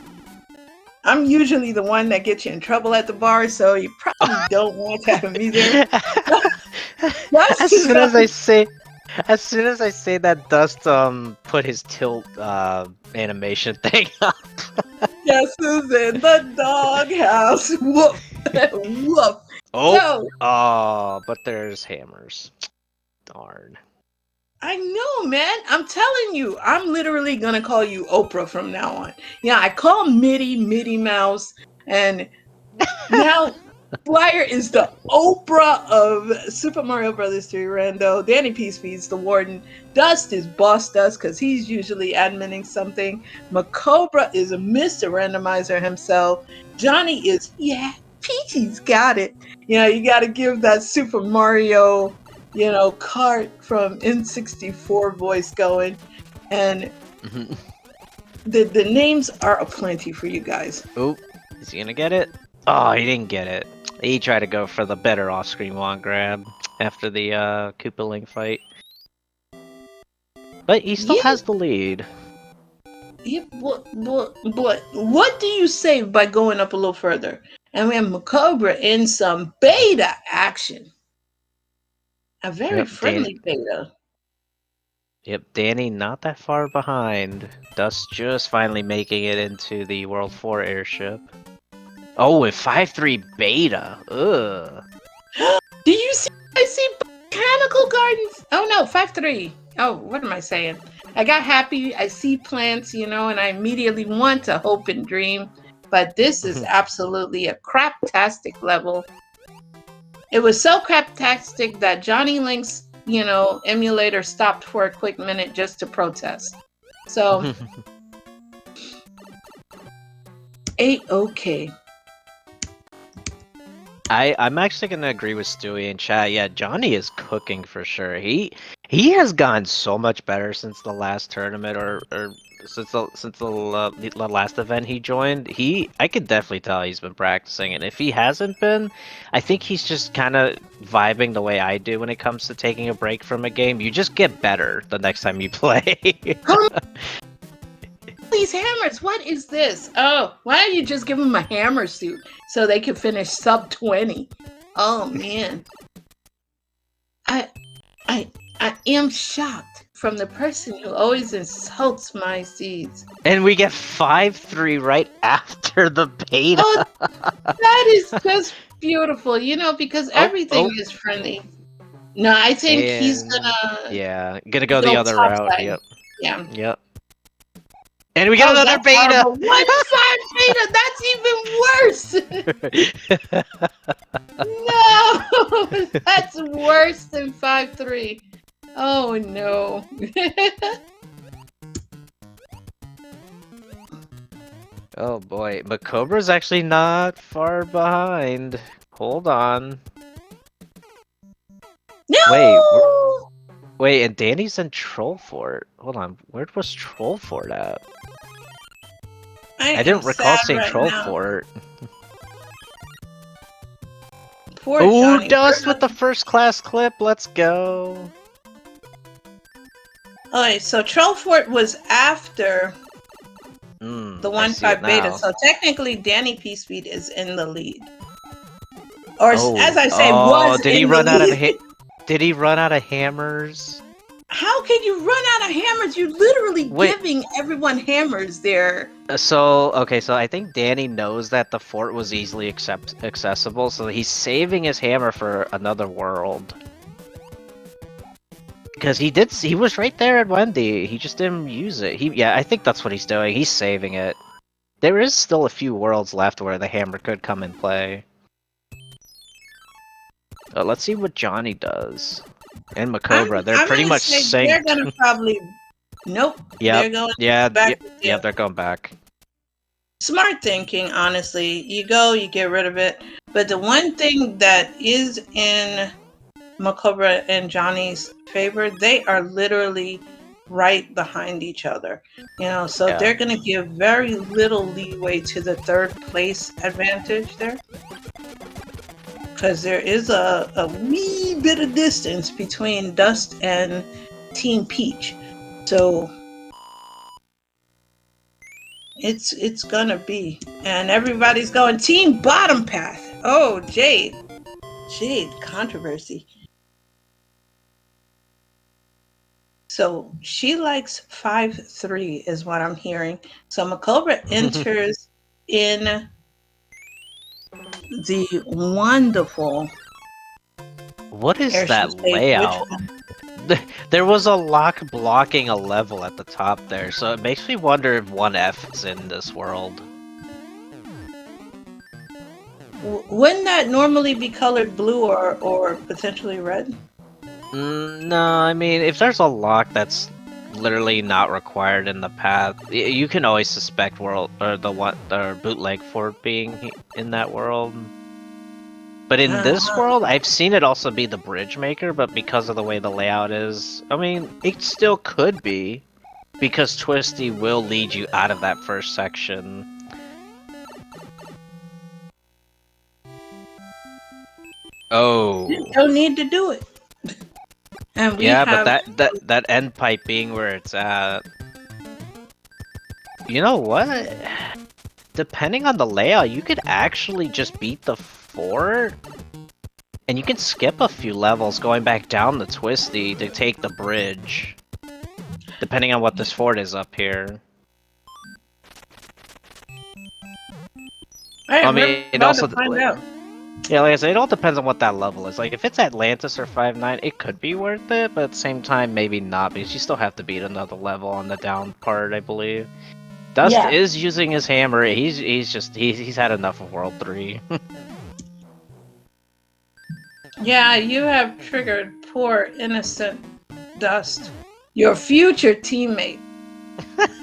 I'm usually the one that gets you in trouble at the bar, so you probably don't want to have me there. As soon as I say that, Dust put his tilt animation thing up. Yes, who's in the doghouse? Woof, woof. But there's hammers. Darn. I know, man. I'm telling you, I'm literally gonna call you Oprah from now on. Yeah, I call Mitty Mouse, and now Flyer is the Oprah of Super Mario Brothers 3 Rando. DannyPSpeed's the Warden. Dust is Boss Dust because he's usually adminning something. MaCobra is a Mr. Randomizer himself. Johnny is, yeah, Peachy's got it. You know, you got to give that Super Mario, you know, Kart from N64 voice going. And the names are aplenty for you guys. Oh, is he gonna get it? Oh, he didn't get it. He tried to go for the better off-screen wand grab after the Koopa fight. But he still has the lead. Yeah, what do you save by going up a little further? And we have MaCobra in some beta action. A very friendly beta. Yep, Danny not that far behind. Dust just finally making it into the World 4 airship. Oh, with 5-3 beta. Ugh. Do you see? I see Botanical Gardens. Oh no, 5-3. Oh, what am I saying? I got happy. I see plants, you know, and I immediately want to hope and dream. But this is absolutely a craptastic level. It was so craptastic that JonnyLink's, you know, emulator stopped for a quick minute just to protest. So, A-OK. I'm actually gonna agree with Stewie in chat. Yeah, Johnny is cooking for sure. He has gotten so much better since the last tournament, or since the last event he joined. I could definitely tell he's been practicing, and if he hasn't been, I think he's just kind of vibing the way I do when it comes to taking a break from a game. You just get better the next time you play. These hammers, what is this? Oh, why don't you just give them a hammer suit so they can finish sub 20? Oh man. I am shocked from the person who always insults my seeds. And we get 5-3 right after the beta. Oh, that is just beautiful, you know, because everything is friendly. No, I think he's gonna gonna go the other route. side. Yep. Yeah. Yep. And we got another that's beta! horrible. 1-5 beta, that's even worse! No! That's worse than 5-3. Oh no. Oh boy, MaCobra's actually not far behind. Hold on. No! Wait, and Danny's in Troll Fort. Hold on, where was Troll Fort at? I didn't recall seeing Troll Fort. Poor Ooh, Johnny. Dust with the first class clip. Let's go. Okay, so Troll Fort was after the 1-5 beta, so technically DannyPSpeed is in the lead. Or as I say, was did he in run the out lead. Did he run out of hammers? How can you run out of hammers? You're literally giving everyone hammers there. So I think Danny knows that the fort was easily accessible, so he's saving his hammer for another world. Because he was right there at Wendy. He just didn't use it. I think that's what he's doing. He's saving it. There is still a few worlds left where the hammer could come and play. Let's see what Johnny does. And MaCobra, they're pretty much synced. They're gonna probably... Nope. Yep. They're going back. They're going back. Smart thinking, honestly. You go, you get rid of it. But the one thing that is in MaCobra and Johnny's favor, they are literally right behind each other. You know, so they're gonna give very little leeway to the third place advantage there. Because there is a wee bit of distance between Dust and Team Peach. So it's gonna be. And everybody's going Team Bottom Path. Oh, Jade, controversy. So she likes 5-3 is what I'm hearing. So MaCobra enters in the wonderful... What is that layout? There was a lock blocking a level at the top there, so it makes me wonder if 1F is in this world. Wouldn't that normally be colored blue or potentially red? No, I mean, if there's a lock that's literally not required in the path, you can always suspect bootleg fort being in that world. But in this world, I've seen it also be the bridge maker, but because of the way the layout is, I mean, it still could be, because Twisty will lead you out of that first section. Oh. You don't need to do it. And but that end pipe being where it's at. You know what? Depending on the layout, you could actually just beat the fort, and you can skip a few levels going back down the Twisty to take the bridge. Depending on what this fort is up here. I mean, it also... Yeah, like I said, it all depends on what that level is. Like, if it's Atlantis or 5-9, it could be worth it, but at the same time, maybe not, because you still have to beat another level on the down part, I believe. Dust is using his hammer. He's had enough of World 3. Yeah, you have triggered poor innocent Dust, your future teammate.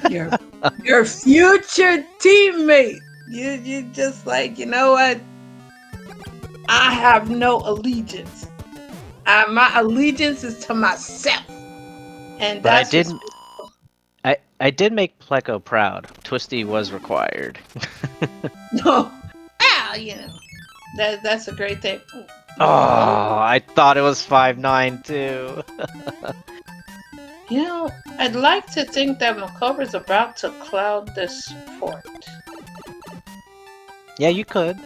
your future teammate. You just like, you know what? I have no allegiance. My allegiance is to myself. And that's I did make Pleco proud. Twisty was required. No. You know. That's a great thing. Oh, I thought it was 5-9 too. You know, I'd like to think that MaCobra's about to cloud this fort. Yeah, you could.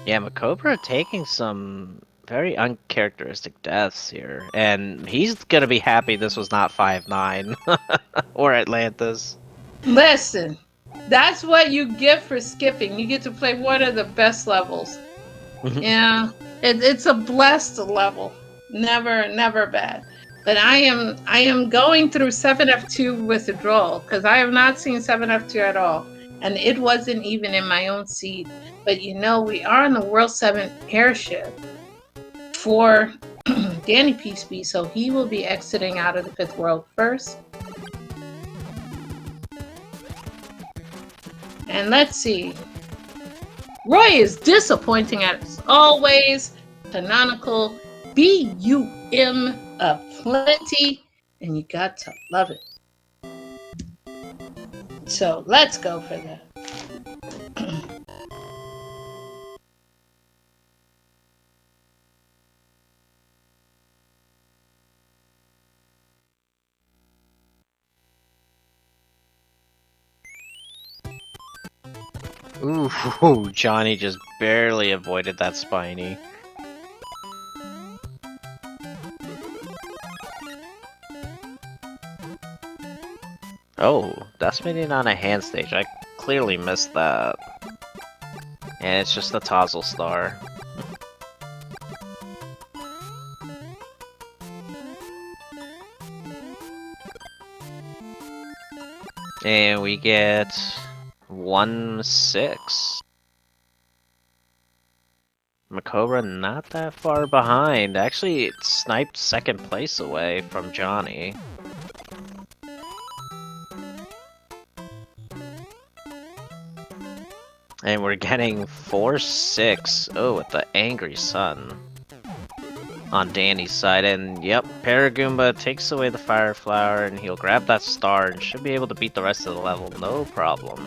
Yeah, MaCobra taking some very uncharacteristic deaths here, and he's gonna be happy this was not 5-9 or Atlantis. Listen, that's what you get for skipping. You get to play one of the best levels. Yeah, it's a blessed level. Never bad. But I am going through 7F2 withdrawal because I have not seen 7F2 at all. And it wasn't even in my own seed. But you know, we are on the World 7 airship for DannyPSpeed, so he will be exiting out of the 5th world first. And let's see. Roy is disappointing as always. Canonical BUM aplenty, and you got to love it. So let's go for that. Ooh, Johnny just barely avoided that spiny. Oh, Dustminion on a hand stage. I clearly missed that. And it's just a Tozzle star. And we get 1-6. MaCobra not that far behind. Actually, it sniped second place away from Johnny. And we're getting 4-6. Oh, with the angry sun on Danny's side. And yep, Paragoomba takes away the fire flower and he'll grab that star and should be able to beat the rest of the level, no problem.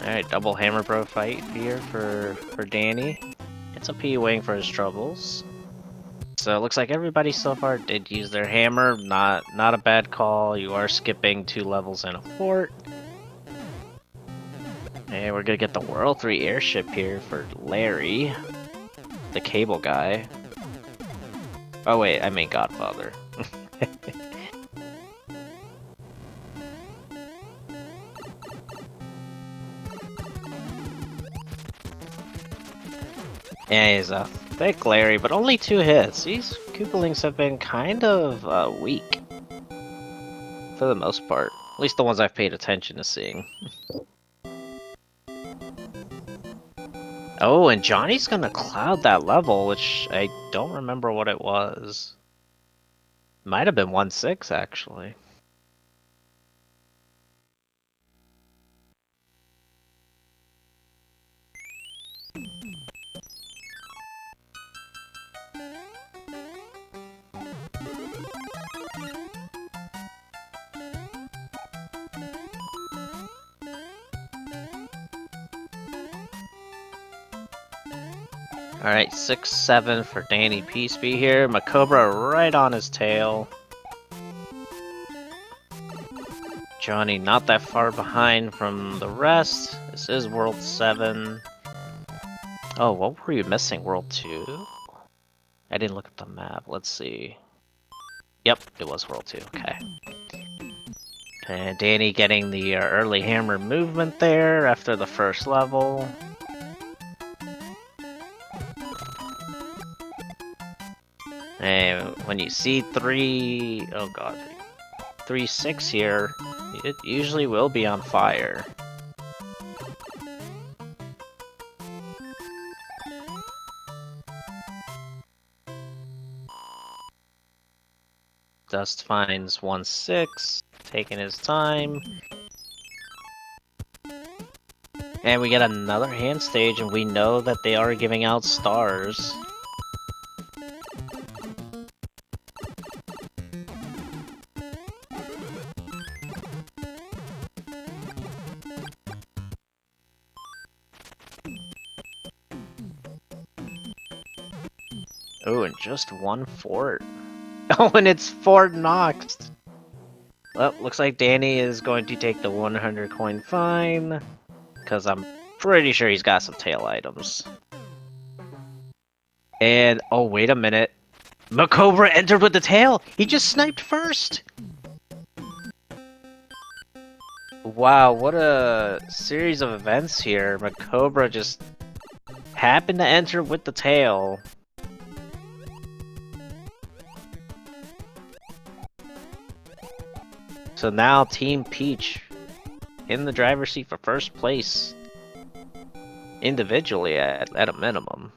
Alright, double hammer bro fight here for Danny. It's a P waiting for his troubles. So it looks like everybody so far did use their hammer. Not a bad call. You are skipping 2 levels in a fort. And we're gonna get the World 3 airship here for Larry, the cable guy. Oh wait, I mean Godfather. Yeah, he's a thick Larry, but only 2 hits. These Koopalings have been kind of weak. For the most part. At least the ones I've paid attention to seeing. Oh, and Johnny's gonna cloud that level, which I don't remember what it was. Might have been 1-6, actually. Alright, 6-7 for DannyPSpeed here. MaCobra right on his tail. Johnny not that far behind from the rest. This is World 7. Oh, what were you missing? World 2? I didn't look at the map. Let's see. Yep, it was World 2. Okay. And Danny getting the early hammer movement there after the first level. And when you see 3-6 here, it usually will be on fire. Dust finds 1-6, taking his time. And we get another hand stage, and we know that they are giving out stars. Oh, and just 1 fort. Oh, and it's Fort Knox. Well, looks like Danny is going to take the 100 coin fine, because I'm pretty sure he's got some tail items. And, oh, wait a minute. MaCobra entered with the tail! He just sniped first! Wow, what a series of events here. MaCobra just happened to enter with the tail. So now Team Peach in the driver's seat for first place. Individually at a minimum.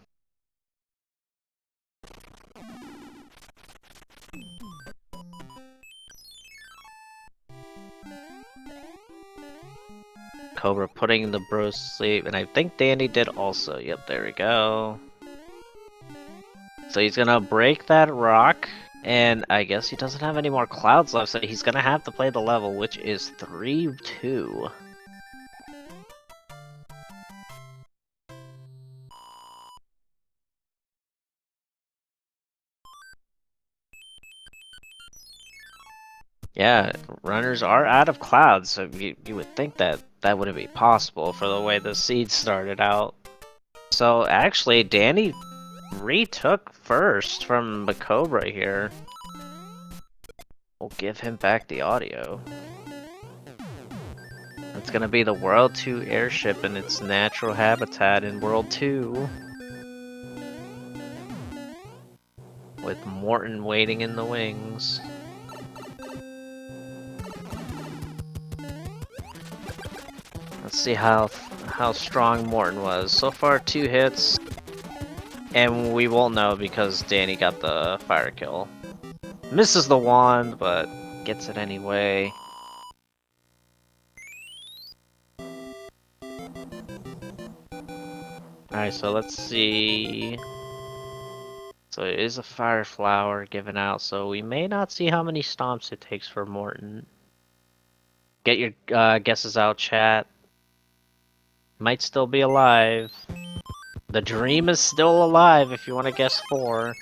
Cobra putting the bros to sleep, and I think Danny did also. Yep, there we go. So he's gonna break that rock, and I guess he doesn't have any more clouds left, so he's gonna have to play the level, which is 3-2. Yeah, runners are out of clouds, so you would think that that wouldn't be possible for the way the seed started out. So actually, Danny retook first from MaCobra here. We'll give him back the audio. It's gonna be the World 2 airship in its natural habitat in World 2. With Morton waiting in the wings. Let's see how strong Morton was. So far, 2 hits. And we won't know because Danny got the fire kill. Misses the wand, but gets it anyway. Alright, so let's see. So it is a fire flower given out, so we may not see how many stomps it takes for Morton. Get your guesses out, chat. Might still be alive. The dream is still alive if you want to guess 4.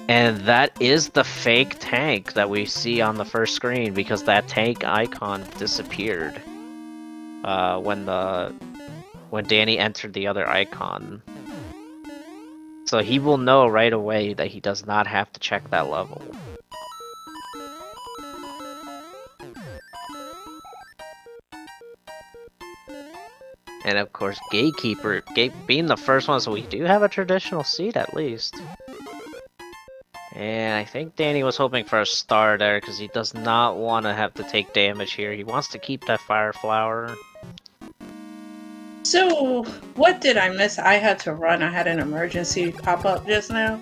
And that is the fake tank that we see on the first screen, because that tank icon disappeared when Danny entered the other icon. So he will know right away that he does not have to check that level. And of course, Gatekeeper being the first one, so we do have a traditional seed at least. And I think Danny was hoping for a star there, because he does not want to have to take damage here. He wants to keep that fire flower. So, what did I miss? I had to run. I had an emergency pop up just now.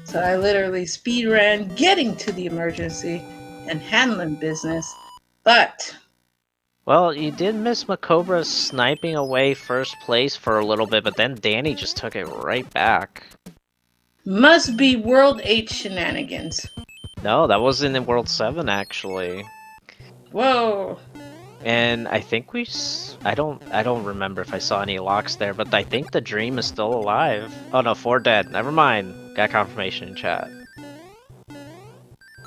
So I literally speed ran, getting to the emergency and handling business. But Well, you did miss MaCobra sniping away first place for a little bit, but then Danny just took it right back. must be World 8 shenanigans. No, that wasn't in World 7 actually. Whoa. And I think I don't remember if I saw any locks there, but I think the dream is still alive. Oh no, 4 dead. Never mind. Got confirmation in chat.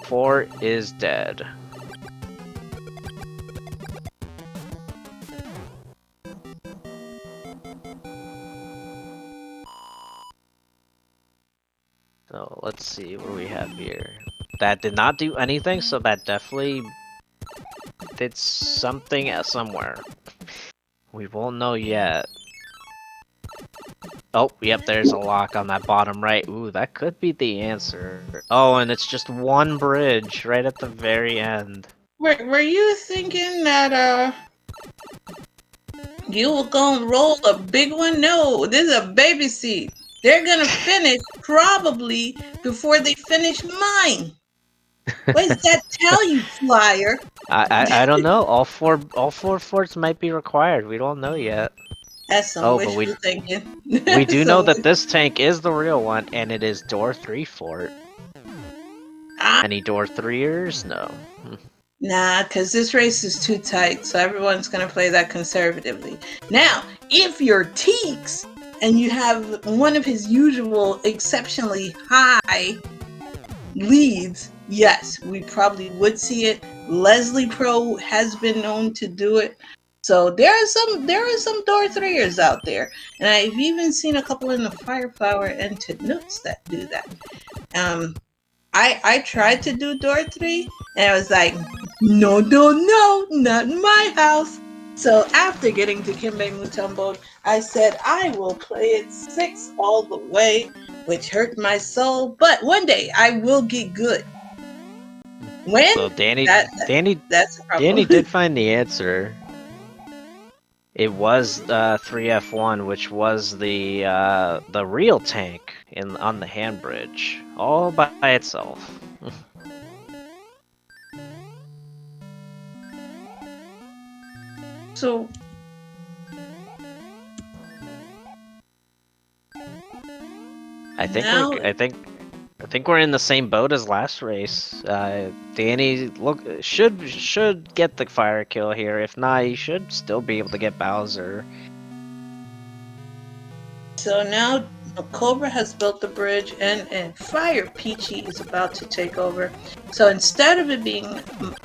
4 is dead. So let's see what do we have here. That did not do anything, so that definitely did something somewhere. We won't know yet. Oh, yep, there's a lock on that bottom right. Ooh, that could be the answer. Oh, and it's just one bridge right at the very end. Were you thinking that you were gonna roll a big one? No, this is a baby seed. They're gonna finish probably before they finish mine. What does that tell you, Flyer? I don't know. All four forts might be required. We don't know yet. That's some wishful thinking. We do know that this tank is the real one, and it is door 3 fort. Any door 3ers? No. Nah, because this race is too tight, so everyone's gonna play that conservatively. Now, if you're Teeks and you have one of his usual exceptionally high leads, yes, we probably would see it. Leslie Pro has been known to do it, So there are some door threers out there, and I've even seen a couple in the Fire Flower and Tanooks that do that. I tried to do door 3, and I was like, no, not in my house. So after getting to Kimbe Mutombo, I said I will play it 6 all the way, which hurt my soul. But one day I will get good. When? So Danny That's a problem. Danny did find the answer. It was 3F1, which was the real tank on the hand bridge, all by itself. So I think now, I think we're in the same boat as last race. Danny should get the fire kill here. If not, he should still be able to get Bowser. So now MaCobra has built the bridge, and Fire Peachy is about to take over. So instead of it being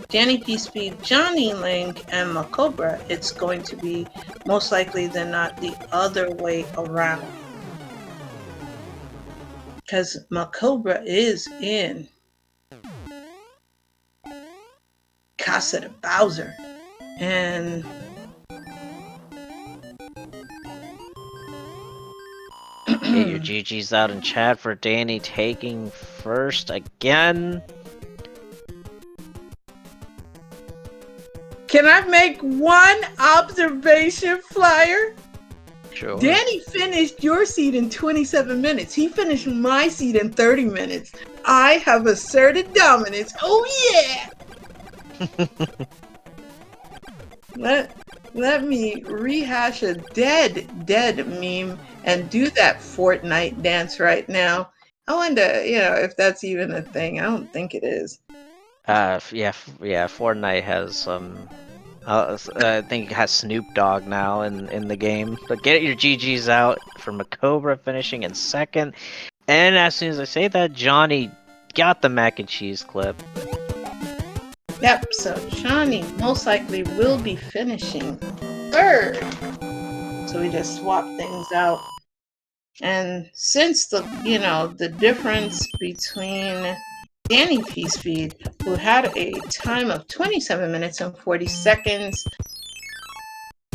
DannyPSpeed, JonnyLink, and MaCobra, it's going to be most likely than not the other way around. Because MaCobra is in Casa de Bowser. And Get your GGs out in chat for Danny taking first again. can I make one observation, Flyer? Sure. Danny finished your seed in 27 minutes. He finished my seed in 30 minutes. I have asserted dominance. Oh yeah! Let me rehash a dead meme and do that Fortnite dance right now. I wonder, if that's even a thing. I don't think it is. Yeah, Fortnite has some. I think it has Snoop Dogg now in the game. But get your GGs out for MaCobra finishing in second. And as soon as I say that, Johnny got the mac and cheese clip. Yep, so Johnny most likely will be finishing third. So we just swap things out. And since the difference between DannyPSpeed, who had a time of 27 minutes and 40 seconds,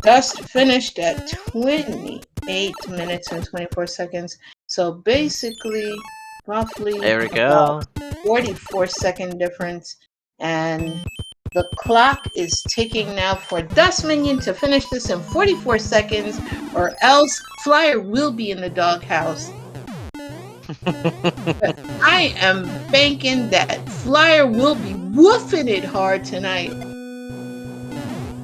Dust finished at 28 minutes and 24 seconds. So basically, roughly There we go. 44-second difference. And the clock is ticking now for Dustminion to finish this in 44 seconds, or else Flyer will be in the doghouse. But I am banking that Flyer will be woofing it hard tonight.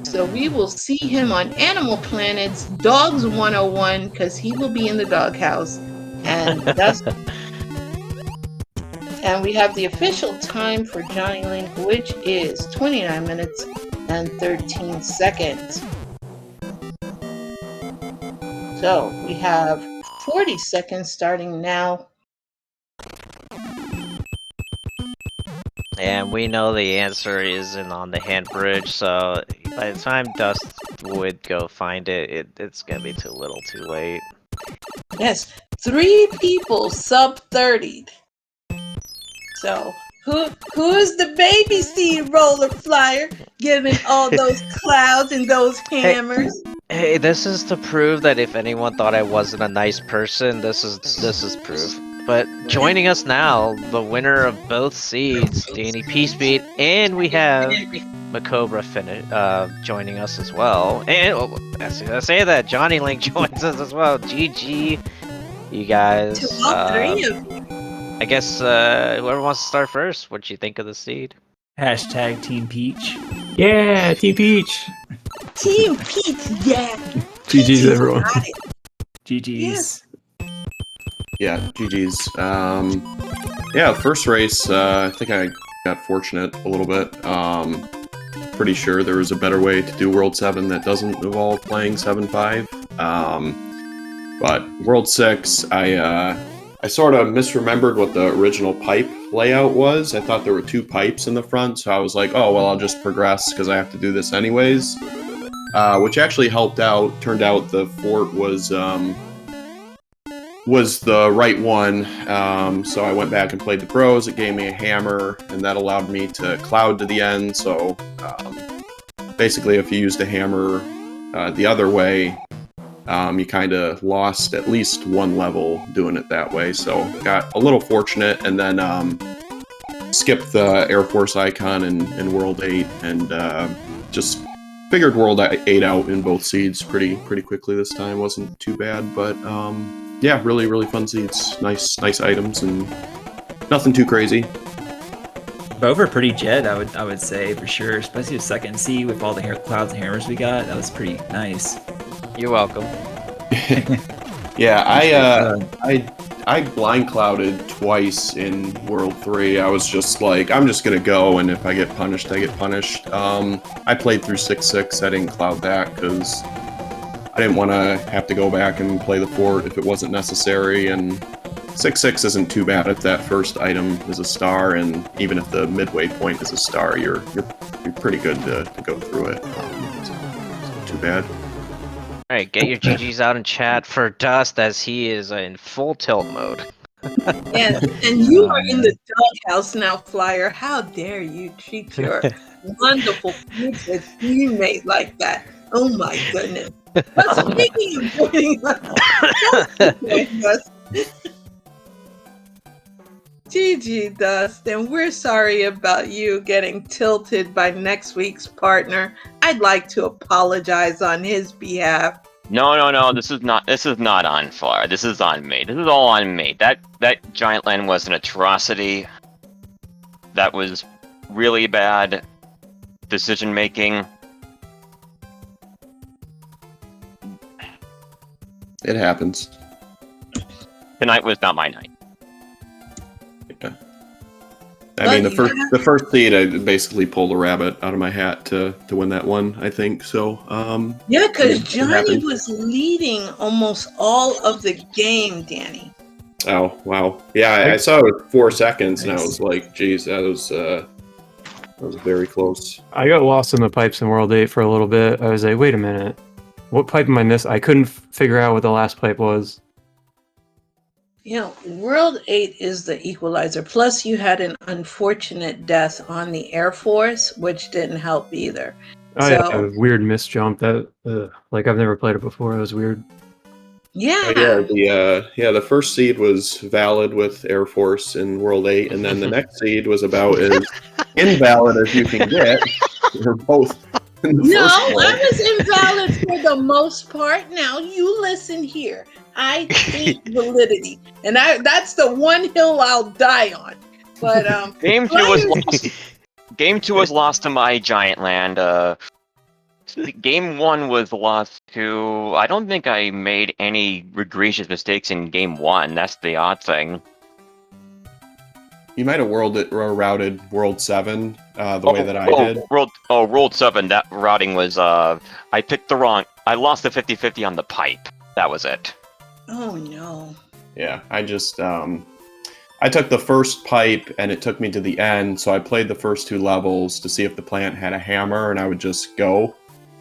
So we will see him on Animal Planet's Dogs 101, because he will be in the doghouse. And that's and we have the official time for JonnyLink, which is 29 minutes and 13 seconds. So we have 40 seconds starting now. And we know the answer isn't on the hand bridge, so by the time Dust would go find it, it's gonna be too little too late. Yes, 3 people sub 30. So who's the baby seed roller, Flyer, giving all those clouds and those hammers? Hey, this is to prove that if anyone thought I wasn't a nice person, this is proof. But joining us now, the winner of both seeds, DannyPSpeed, and we have MaCobra joining us as well. And as I say that, JonnyLink joins us as well. GG, you guys. To all 3 of you. I guess whoever wants to start first, what do you think of the seed? Hashtag Team Peach. Yeah, Team Peach. Team Peach, yeah. GG's, everyone. Got it. GG's. Yes. Yeah, GG's. Yeah, first race, I think I got fortunate a little bit. Pretty sure there was a better way to do World 7 that doesn't involve playing 7-5. But World 6, I sort of misremembered what the original pipe layout was. I thought there were 2 pipes in the front, so I was like, oh, well, I'll just progress because I have to do this anyways. which actually helped out. Turned out the fort was the right one. So I went back and played the pros. It gave me a hammer, and that allowed me to cloud to the end. So basically, if you used a hammer the other way, you kind of lost at least one level doing it that way. So got a little fortunate, and then skipped the Air Force icon in World 8, and just figured World 8 out in both seeds pretty quickly this time. Wasn't too bad, but yeah, really fun seeds. Nice items, and nothing too crazy. Both are pretty jet, I would say, for sure. Especially the second seed with all the clouds and hammers we got. That was pretty nice. You're welcome. Yeah, I blind clouded twice in World 3. I was just like, I'm just gonna go, and if I get punished, I get punished. I played through 6-6. I didn't cloud that because I didn't want to have to go back and play the fort if it wasn't necessary, and 6-6 isn't too bad if that first item is a star, and even if the midway point is a star, you're pretty good to go through it. It's not too bad. Alright, get your GGs out in chat for Dust, as he is in full tilt mode. Yes, and you are in the doghouse now, Flyer. How dare you treat your wonderful future teammate like that? Oh my goodness. But speaking of joining us, GG Dust, and we're sorry about you getting tilted by next week's partner. I'd like to apologize on his behalf. No. This is not on Flyer. This is on me. This is all on me. That giant land was an atrocity. That was really bad decision making. It happens. Tonight was not my night. Yeah. I mean, the first seed, I basically pulled a rabbit out of my hat to win that one, I think. So, yeah, because Johnny was leading almost all of the game, Danny. Oh, wow. Yeah, I saw it with 4 seconds, and I was like, geez, that was very close. I got lost in the pipes in World 8 for a little bit. I was like, wait a minute. What pipe am I missing? I couldn't figure out what the last pipe was. You know, World 8 is the equalizer. Plus, you had an unfortunate death on the Air Force, which didn't help either. Oh, yeah, a weird miss jump. That, like, I've never played it before. It was weird. Yeah. The first seed was valid with Air Force in World 8, and then the next seed was about as invalid as you can get. We're both. No, I was invalid for the most part. Now, you listen here. I hate validity, and that's the one hill I'll die on. But Game 2 was lost. Game 2 was lost to my giant land. Game 1 was lost to. I don't think I made any egregious mistakes in Game 1. That's the odd thing. You might have routed World 7 the way that I did. World 7, that routing was, I picked the wrong. I lost the 50-50 on the pipe. That was it. Oh no. Yeah, I just, I took the first pipe and it took me to the end, so I played the first 2 levels to see if the plant had a hammer, and I would just go.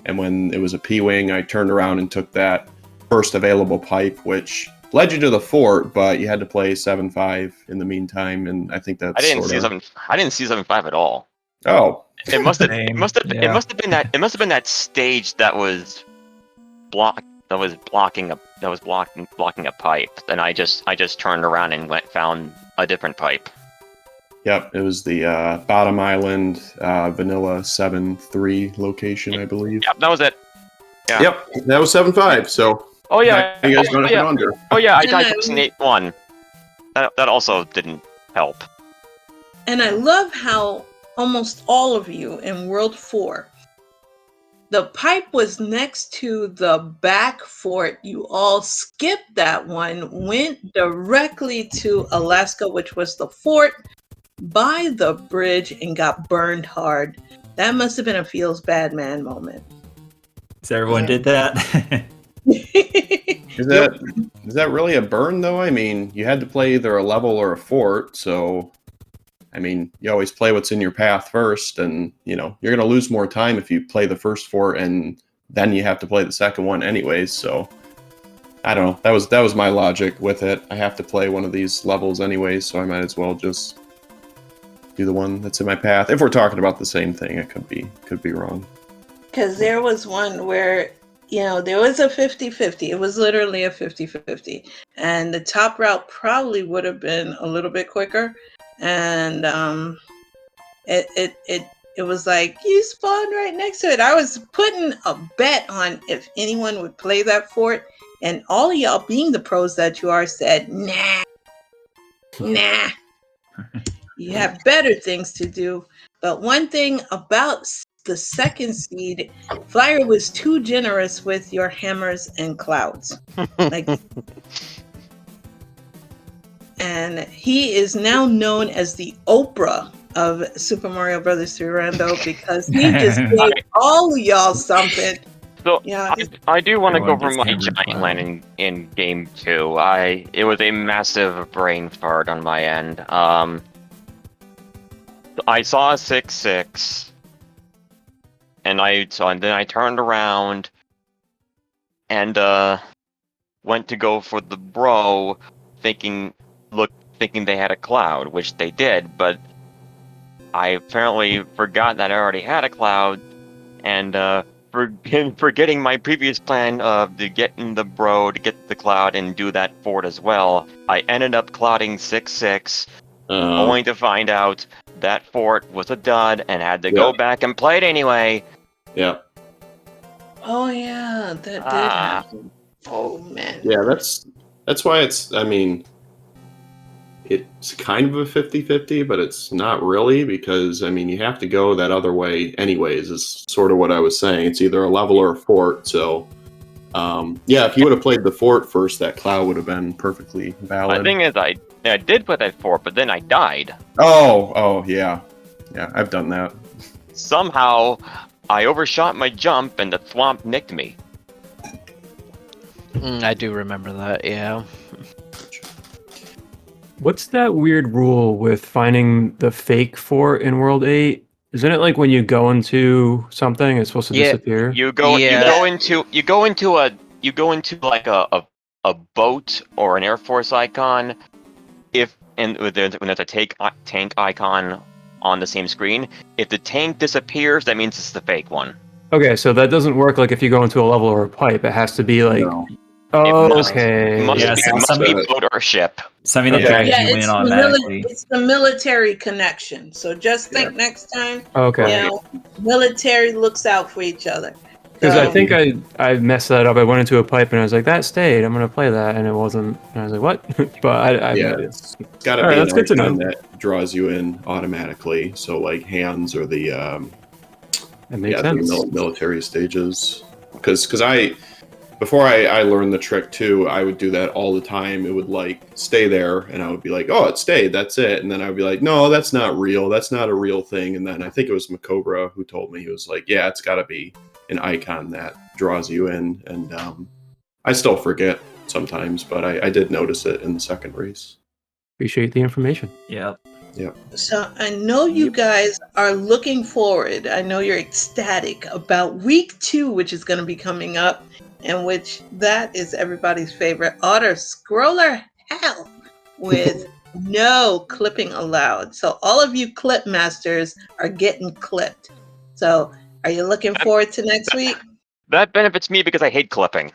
And when it was a P-Wing, I turned around and took that first available pipe, which led you to the fort, but you had to play 7-5 in the meantime, and I think that's I didn't see 7-5 at all. Oh. It must have been that stage that was blocking a pipe. Then I just turned around and found a different pipe. Yep, it was the bottom island vanilla 7-3 location, I believe. Yep, that was it. Yeah. Yep, that was 7-5. So. Oh yeah. You guys going under. Oh yeah, I died in 8-1. That also didn't help. And I love how almost all of you in World 4, the pipe was next to the back fort. You all skipped that one, went directly to Alaska, which was the fort, by the bridge, and got burned hard. That must have been a feels bad man moment. So everyone did that? Is that really a burn, though? I mean, you had to play either a level or a fort, so... I mean, you always play what's in your path first, and, you know, you're going to lose more time if you play the first fort and then you have to play the second one anyways. So I don't know. That was my logic with it. I have to play one of these levels anyways, so I might as well just do the one that's in my path. If we're talking about the same thing, it could be wrong. Because there was one where, there was a 50-50. It was literally a 50-50. And the top route probably would have been a little bit quicker. And it was like, you spawned right next to it. I was putting a bet on if anyone would play that fort. And all of y'all, being the pros that you are, said, nah. You have better things to do. But one thing about the second seed, Flyer was too generous with your hammers and clouds. And he is now known as the Oprah of Super Mario Brothers 3 Rando because he just gave all of y'all something. So Yeah, I do want to go Everyone for gets my hammered giant by land in game 2. It was a massive brain fart on my end. I saw a 6-6, and then I turned around and went to go for the bro, thinking they had a cloud, which they did, but I apparently forgot that I already had a cloud, and forgetting my previous plan of getting the bro to get the cloud and do that fort as well, I ended up clouding 6-6, only to find out that fort was a dud and had to go back and play it anyway. Yeah. Oh yeah, that did happen. Oh man. Yeah, that's why it's kind of a 50-50, but it's not really, because you have to go that other way anyways, is sort of what I was saying. It's either a level or a fort. So if you would have played the fort first, that cloud would have been perfectly valid. The thing is, I did put that fort, but then I died. Oh yeah, I've done that. Somehow I overshot my jump and the swamp nicked me. I do remember that, yeah. What's that weird rule with finding the fake fort in World 8? Isn't it like when you go into something, it's supposed to disappear? You go into like a boat or an Air Force icon. When there's a tank icon on the same screen, if the tank disappears, that means it's the fake one. Okay, so that doesn't work like if you go into a level or a pipe. It has to be like... No. okay. It must be boat or ship. Something that drags you in automatically. It's the military connection. So just think next time. Okay. Military looks out for each other. Because I think I messed that up. I went into a pipe and I was like, that stayed. I'm going to play that. And it wasn't. And I was like, what? But it's got to be an icon that draws you in automatically. So like hands or the that makes sense. The military stages. Because before I learned the trick too, I would do that all the time. It would like stay there, and I would be like, "Oh, it stayed. That's it." And then I would be like, "No, that's not real. That's not a real thing." And then I think it was MaCobra who told me. He was like, "Yeah, it's got to be an icon that draws you in." And I still forget sometimes, but I did notice it in the second race. Appreciate the information. Yeah. So I know you guys are looking forward. I know you're ecstatic about week 2, which is going to be coming up. In which that is everybody's favorite auto-scroller hell with no clipping allowed. So all of you clip masters are getting clipped. So are you looking forward to next week? That benefits me because I hate clipping.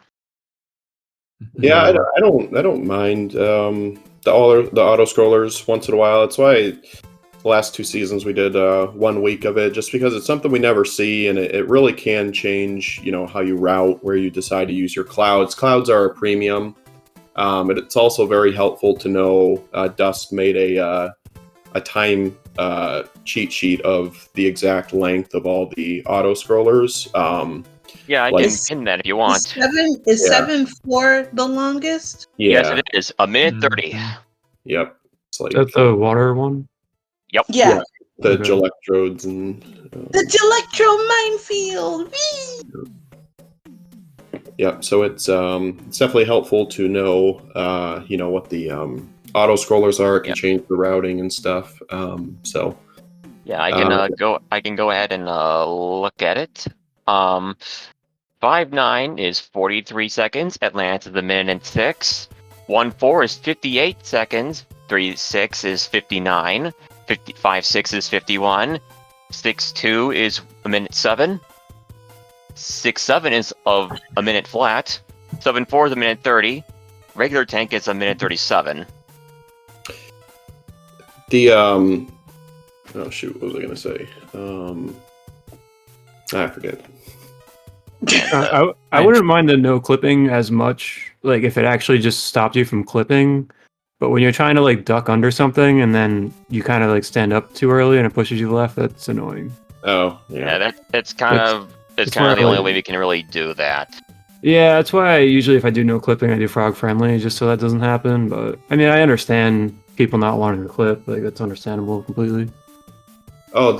Yeah, I don't mind the auto-scrollers once in a while. That's why the last 2 seasons we did 1 week of it, just because it's something we never see, and it really can change, how you route, where you decide to use your clouds. Clouds are a premium, but it's also very helpful to know. Dust made a time cheat sheet of the exact length of all the auto scrollers. I can pin that if you want. Is 7-4 the longest? Yeah. Yes, it is. 1:30. Yep. It's like that's the water one. Yep. Yeah. The Gelectrodes and the Gelectro minefield. Yep. So it's definitely helpful to know what the auto scrollers are. It can change the routing and stuff. So yeah, I can go ahead and look at it. If 59 is 43 seconds. Atlanta is a minute and 6. 1-4 is 58 seconds. 3-6 is 59. 5-6 is 51. 6-2 is a minute 7. 6-7 is of a minute flat. 7-4 is a minute 30. Regular tank is a minute 37. The oh shoot, what was I gonna say? I forget. I wouldn't mind the no clipping as much, like if it actually just stopped you from clipping. But when you're trying to like duck under something and then you kind of like stand up too early and it pushes you left, that's annoying. Oh, Yeah, that's kind of the only way we can really do that. Yeah, that's why usually if I do no clipping, I do frog friendly just so that doesn't happen. But I mean, I understand people not wanting to clip, like that's understandable completely. Oh,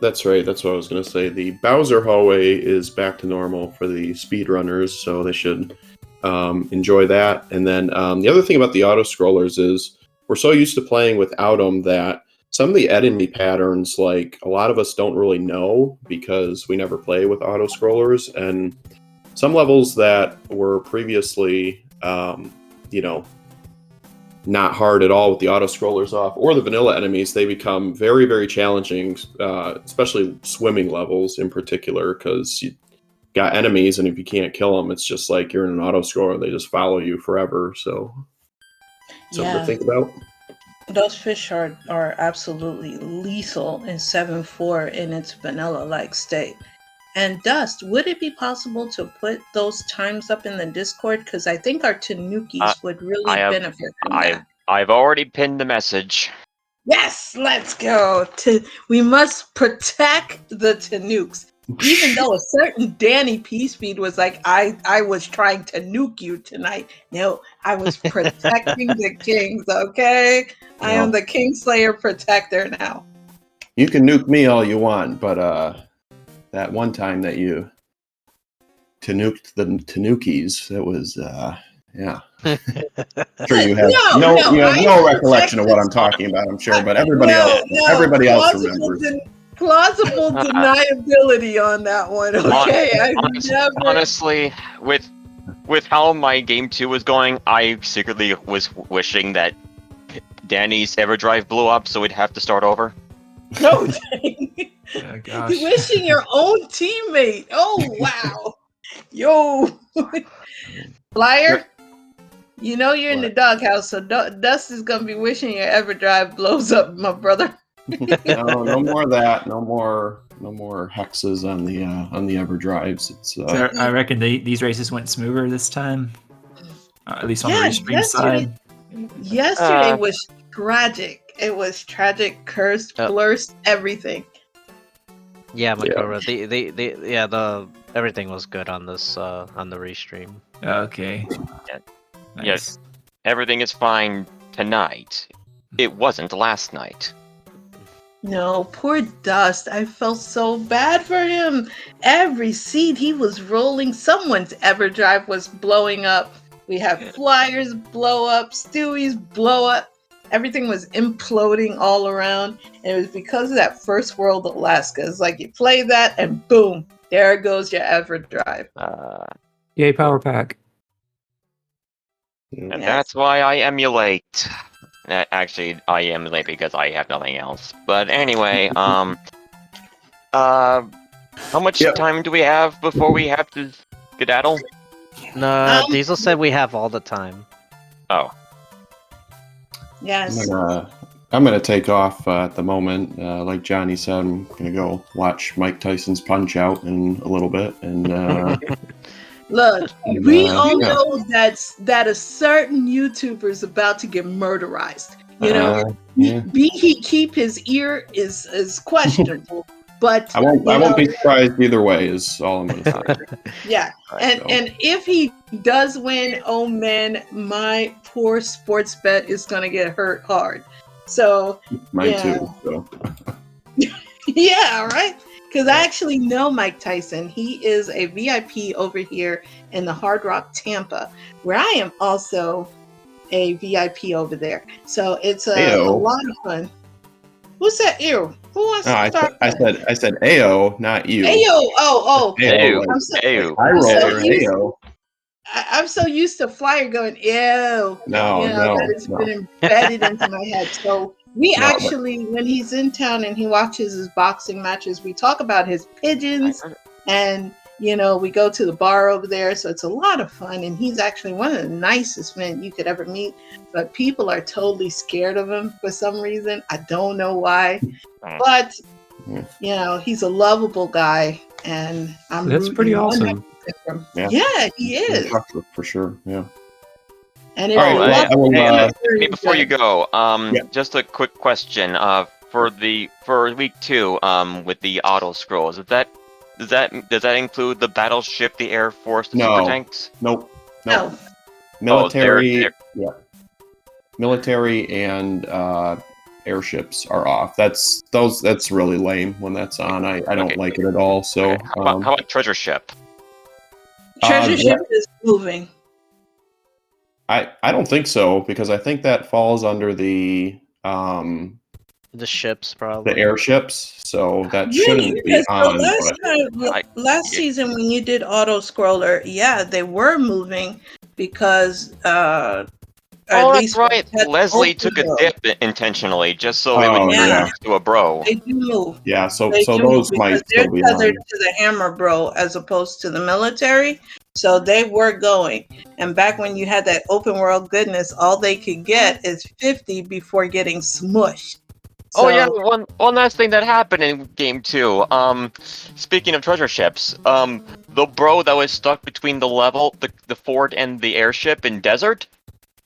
that's right. That's what I was gonna say. The Bowser hallway is back to normal for the speedrunners, so they should enjoy that. And then the other thing about the auto scrollers is we're so used to playing without them that some of the enemy patterns, like a lot of us don't really know because we never play with auto scrollers, and some levels that were previously, not hard at all with the auto scrollers off, or the vanilla enemies, they become very, very challenging, especially swimming levels in particular, because you got enemies, and if you can't kill them, it's just like you're in an auto scroller. They just follow you forever. So something to think about. Those fish are absolutely lethal in 7-4 in its vanilla-like state. And Dust, would it be possible to put those times up in the Discord? Because I think our Tanukis would really benefit from that. I've already pinned the message. Yes, let's go. We must protect the Tanuks. Even though a certain DannyPSpeed was like, I was trying to nuke you tonight. No, I was protecting the kings, okay? I am the Kingslayer protector now. You can nuke me all you want, but that one time that you tanuked the Tanukis, that was, yeah. I'm sure you have no recollection of what I'm talking about, I'm sure, but everybody else remembers. Plausible deniability on that one, okay? Honestly, with how my game 2 was going, I secretly was wishing that Danny's EverDrive blew up so we'd have to start over. No, dang. Oh, gosh. Wishing your own teammate. Oh, wow. Yo. Flyer, you know you're in the doghouse, so Dust is going to be wishing your EverDrive blows up, my brother. No more of that. No more hexes on the EverDrives. It's So I reckon these races went smoother this time, at least on the restream side. Yesterday was tragic. It was tragic, cursed, blurst, everything. Yeah, MaCobra. The everything was good on this on the restream. Okay. Yeah. Nice. Yes, everything is fine tonight. It wasn't last night. No, poor Dust. I felt so bad for him. Every seed he was rolling, someone's EverDrive was blowing up. We had Flyers blow up, Stewie's blow up. Everything was imploding all around. And it was because of that first world Alaska. It's like you play that and boom, there goes your EverDrive. Yay, power pack. And that's why I emulate. Actually, I emulate because I have nothing else. But anyway, how much time do we have before we have to skedaddle? No, Diesel said we have all the time. Oh. Yes. I'm gonna take off at the moment. Like Johnny said, I'm gonna go watch Mike Tyson's Punch Out in a little bit, and look, we all know that a certain YouTuber is about to get murderized. You know, be he keep his ear is questionable, but I won't be surprised either way. Is all I'm gonna say. Yeah, and if he does win, oh man, my poor sports bet is gonna get hurt hard. So mine too. So. Yeah, right. Because I actually know Mike Tyson. He is a VIP over here in the Hard Rock Tampa, where I am also a VIP over there. So it's a lot of fun. Who said ew? Who wants No, to I start? said I said Ayo, not you. Ayo. Oh. Ayo, Ew. like I'm so Ew. I I'm so roll used. Ayo. I'm so used to Flyer going ew. No, That it's been embedded into my head. So we No, but actually, when he's in town and he watches his boxing matches, we talk about his pigeons, and we go to the bar over there. So it's a lot of fun, and he's actually one of the nicest men you could ever meet. But people are totally scared of him for some reason. I don't know why, but he's a lovable guy, and I'm That's rooting pretty 100% awesome. for him. Yeah. Yeah, he is. for sure. Yeah. And All right, it's I will, Hey, before you go, Yeah. just a quick question. For week 2, with the auto scrolls, does that include the battleship, the air force, the super tanks? Nope. No. Military. they're- Yeah. Military and airships are off. That's really lame when that's on. I don't Okay. like it at all. So Okay, how about treasure ship? Treasure yeah. ship is moving. I don't think so, because I think that falls under the ships probably. airships, so that Really? shouldn't be Because on. but last season when you did auto scroller, yeah, they were moving because at Oh, that's least right. had Leslie took a open dip intentionally, just so it would Oh, turn yeah. into a bro. They do move. yeah, so They so do move those because might they're still be tethered on. to the hammer bro as opposed to the military. So they were going. And back when you had that open world goodness, all they could get is 50 before getting smushed. Oh yeah, So- one last thing that happened in game 2. Speaking of treasure ships, the bro that was stuck between the fort and the airship in desert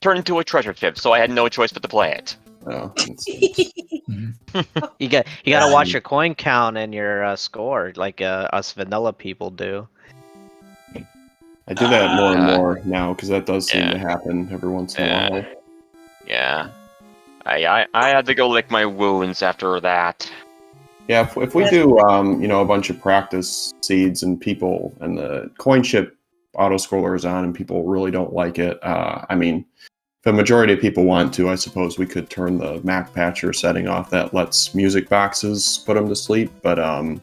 turned into a treasure ship, so I had no choice but to play it. Oh, You gotta watch your coin count and your score, like us vanilla people do. I do that more and more now, because that does seem yeah. to happen every once in a while. Yeah. I had to go lick my wounds after that. Yeah, if we do a bunch of practice seeds and the coin ship auto scroller is on and people really don't like it, I mean, if a majority of people want to, I suppose we could turn the Mac patcher setting off that lets music boxes put them to sleep, but I'm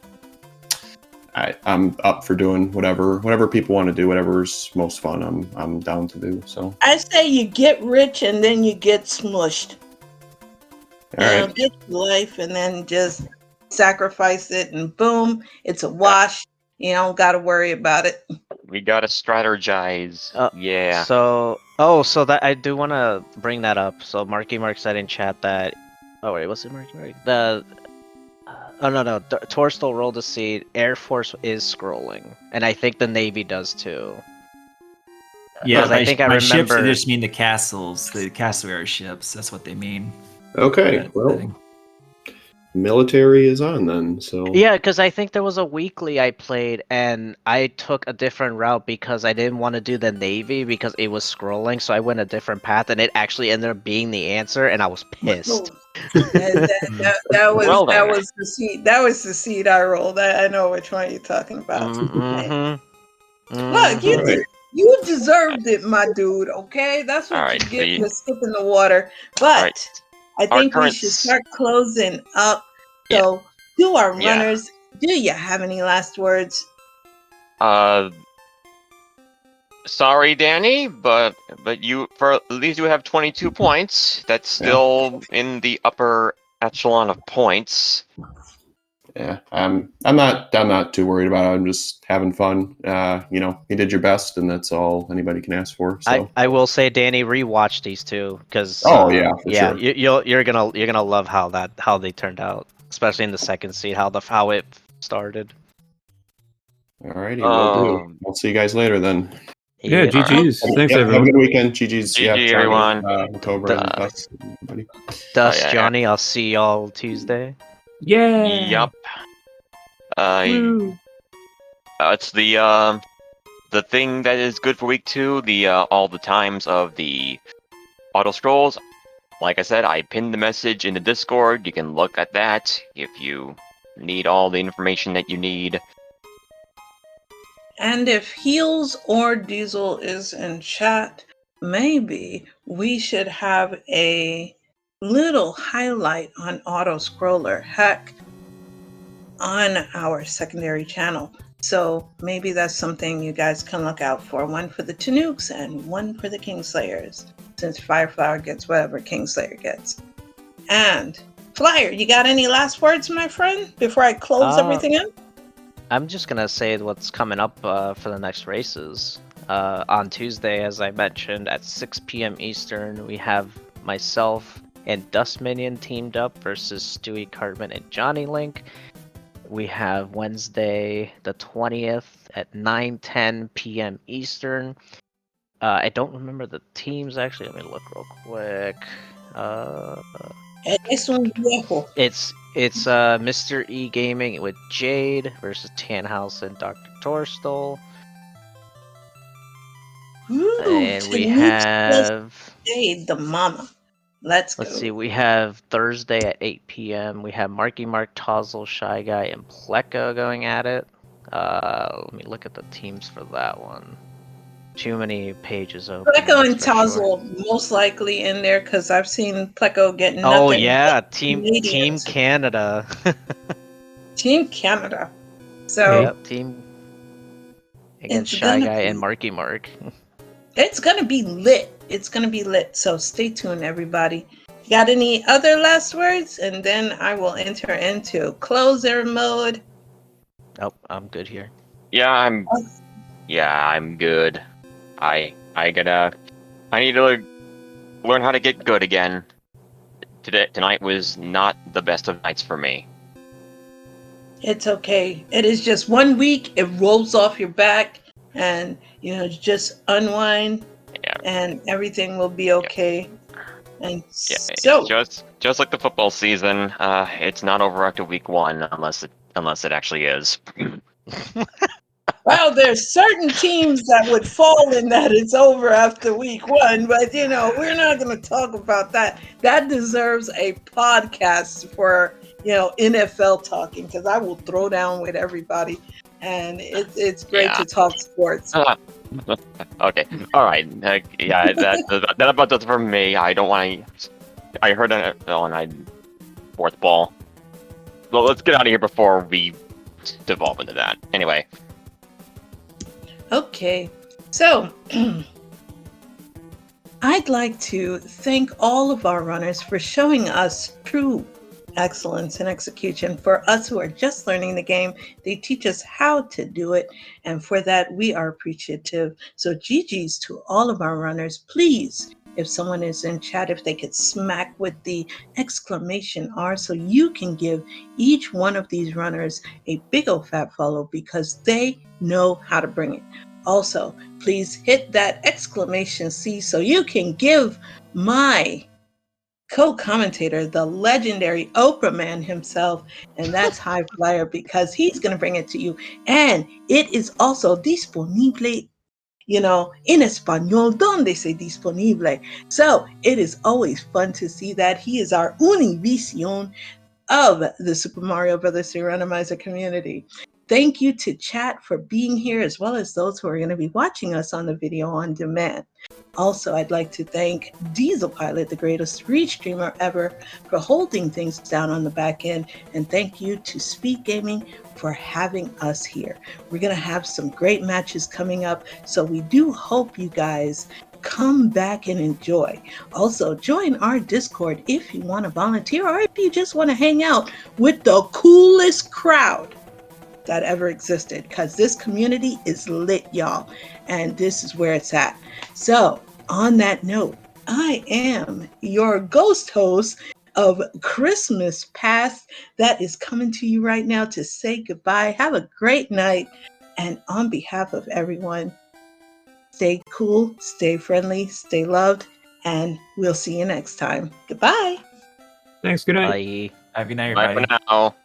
up for doing whatever people want to do, whatever's most fun. I'm down to do. So I say you get rich and then you get smushed. all right. Get life and then just sacrifice it, and boom, it's a wash. You don't got to worry about it. We gotta strategize. Yeah. So that I do want to bring that up. So Marky Mark said in chat that. Oh wait, what's it, Marky Mark? No. Torstol rolled a seed. Air Force is scrolling, and I think the Navy does too. Yeah, I think I by ships, remember. they just mean the castle airships. That's what they mean. Okay, well, military is on then. So Yeah, because I think there was a weekly I played, and I took a different route because I didn't want to do the Navy because it was scrolling, so I went a different path, and it actually ended up being the answer, and I was pissed. That was the seed. That was the seed I rolled. I know which one you're talking about. Look, you deserved it, my dude. Okay, that's what you get for skipping the water. But I think we should start closing up. So, to our runners, do you have any last words? Sorry, Danny, but you at least you have 22 points. That's still in the upper echelon of points. Yeah, I'm not too worried about it. I'm just having fun. You did your best, and that's all anybody can ask for. So I will say, Danny, rewatch these two because sure. you're gonna love how they turned out, especially in the second seed, how it started. Alrighty, will do. I'll see you guys later then. Yeah, GG's. Thanks, everyone. Have a good weekend. GG's. GG, everyone. MaCobra and Dust, everybody. Dust, Johnny, I'll see y'all Tuesday. Yeah. Yep. It's the thing that is good for week 2. All the times of the auto scrolls. Like I said, I pinned the message in the Discord. You can look at that if you need all the information that you need. And if Heels or Diesel is in chat, maybe we should have a little highlight on auto scroller. Heck, on our secondary channel. So maybe that's something you guys can look out for. One for the Tanooks and one for the Kingslayers, since Fireflower gets whatever Kingslayer gets. And Flyer, you got any last words, my friend, before I close everything up? I'm just gonna say what's coming up for the next races. On Tuesday, as I mentioned, at 6 p.m. Eastern, we have myself and Dustminion teamed up versus Stewie Cartman and JonnyLink. We have Wednesday the 20th at 9:10 p.m. Eastern. I don't remember the teams actually. Let me look real quick. It's Mr. E Gaming with Jade versus Tanhouse and Dr. Torstol. And we have Jade, the mama. Let's go. see, we have Thursday at 8 p.m. We have Marky Mark, Tozzle, Shy Guy, and Pleco going at it. Let me look at the teams for that one. Too many pages open. Pleco and Tozzle most likely in there because I've seen Pleco get nothing. Oh yeah, Team Canada. Team Canada. So yep, team against Shy Guy and Marky Mark. It's gonna be lit. It's gonna be lit. So stay tuned, everybody. Got any other last words? And then I will enter into closer mode. Oh, I'm good here. Yeah, I'm good. I need to learn how to get good again. Tonight was not the best of nights for me. It's okay. It is just 1 week. It rolls off your back, and just unwind, and everything will be okay. And so, just like the football season, it's not over after week 1 unless it actually is. Well, there's certain teams that would fall in that it's over after week 1, but we're not going to talk about that. That deserves a podcast for NFL talking, because I will throw down with everybody, and it's great to talk sports. Okay, all right, that about does it for me. I don't want to. I heard on fourth ball. Well, let's get out of here before we devolve into that. Anyway. Okay, so I'd like to thank all of our runners for showing us true excellence in execution. For us who are just learning the game, they teach us how to do it, and for that we are appreciative. So GG's to all of our runners. Please, if someone is in chat, if they could smack with the !R so you can give each one of these runners a big old fat follow, because they know how to bring it. Also, please hit that !C so you can give my co-commentator, the legendary Oprah man himself, and that's High Flyer, because he's going to bring it to you. And it is also disponible, in español, donde se disponible. So it is always fun to see that. He is our Univision of the Super Mario Brothers 3 Randomizer community. Thank you to chat for being here, as well as those who are going to be watching us on the video on demand. Also, I'd like to thank Diesel Pilot, the greatest Reach streamer ever, for holding things down on the back end. And thank you to SpeedGaming for having us here. We're going to have some great matches coming up, so we do hope you guys come back and enjoy. Also, join our Discord if you want to volunteer, or if you just want to hang out with the coolest crowd that ever existed, because this community is lit, y'all, and this is where it's at. So on that note, I am your ghost host of Christmas Past that is coming to you right now to say goodbye. Have a great night, and on behalf of everyone, stay cool, stay friendly, stay loved, and we'll see you next time. Goodbye. Thanks. Good night. Bye. Have a good night, Bye everybody. for now.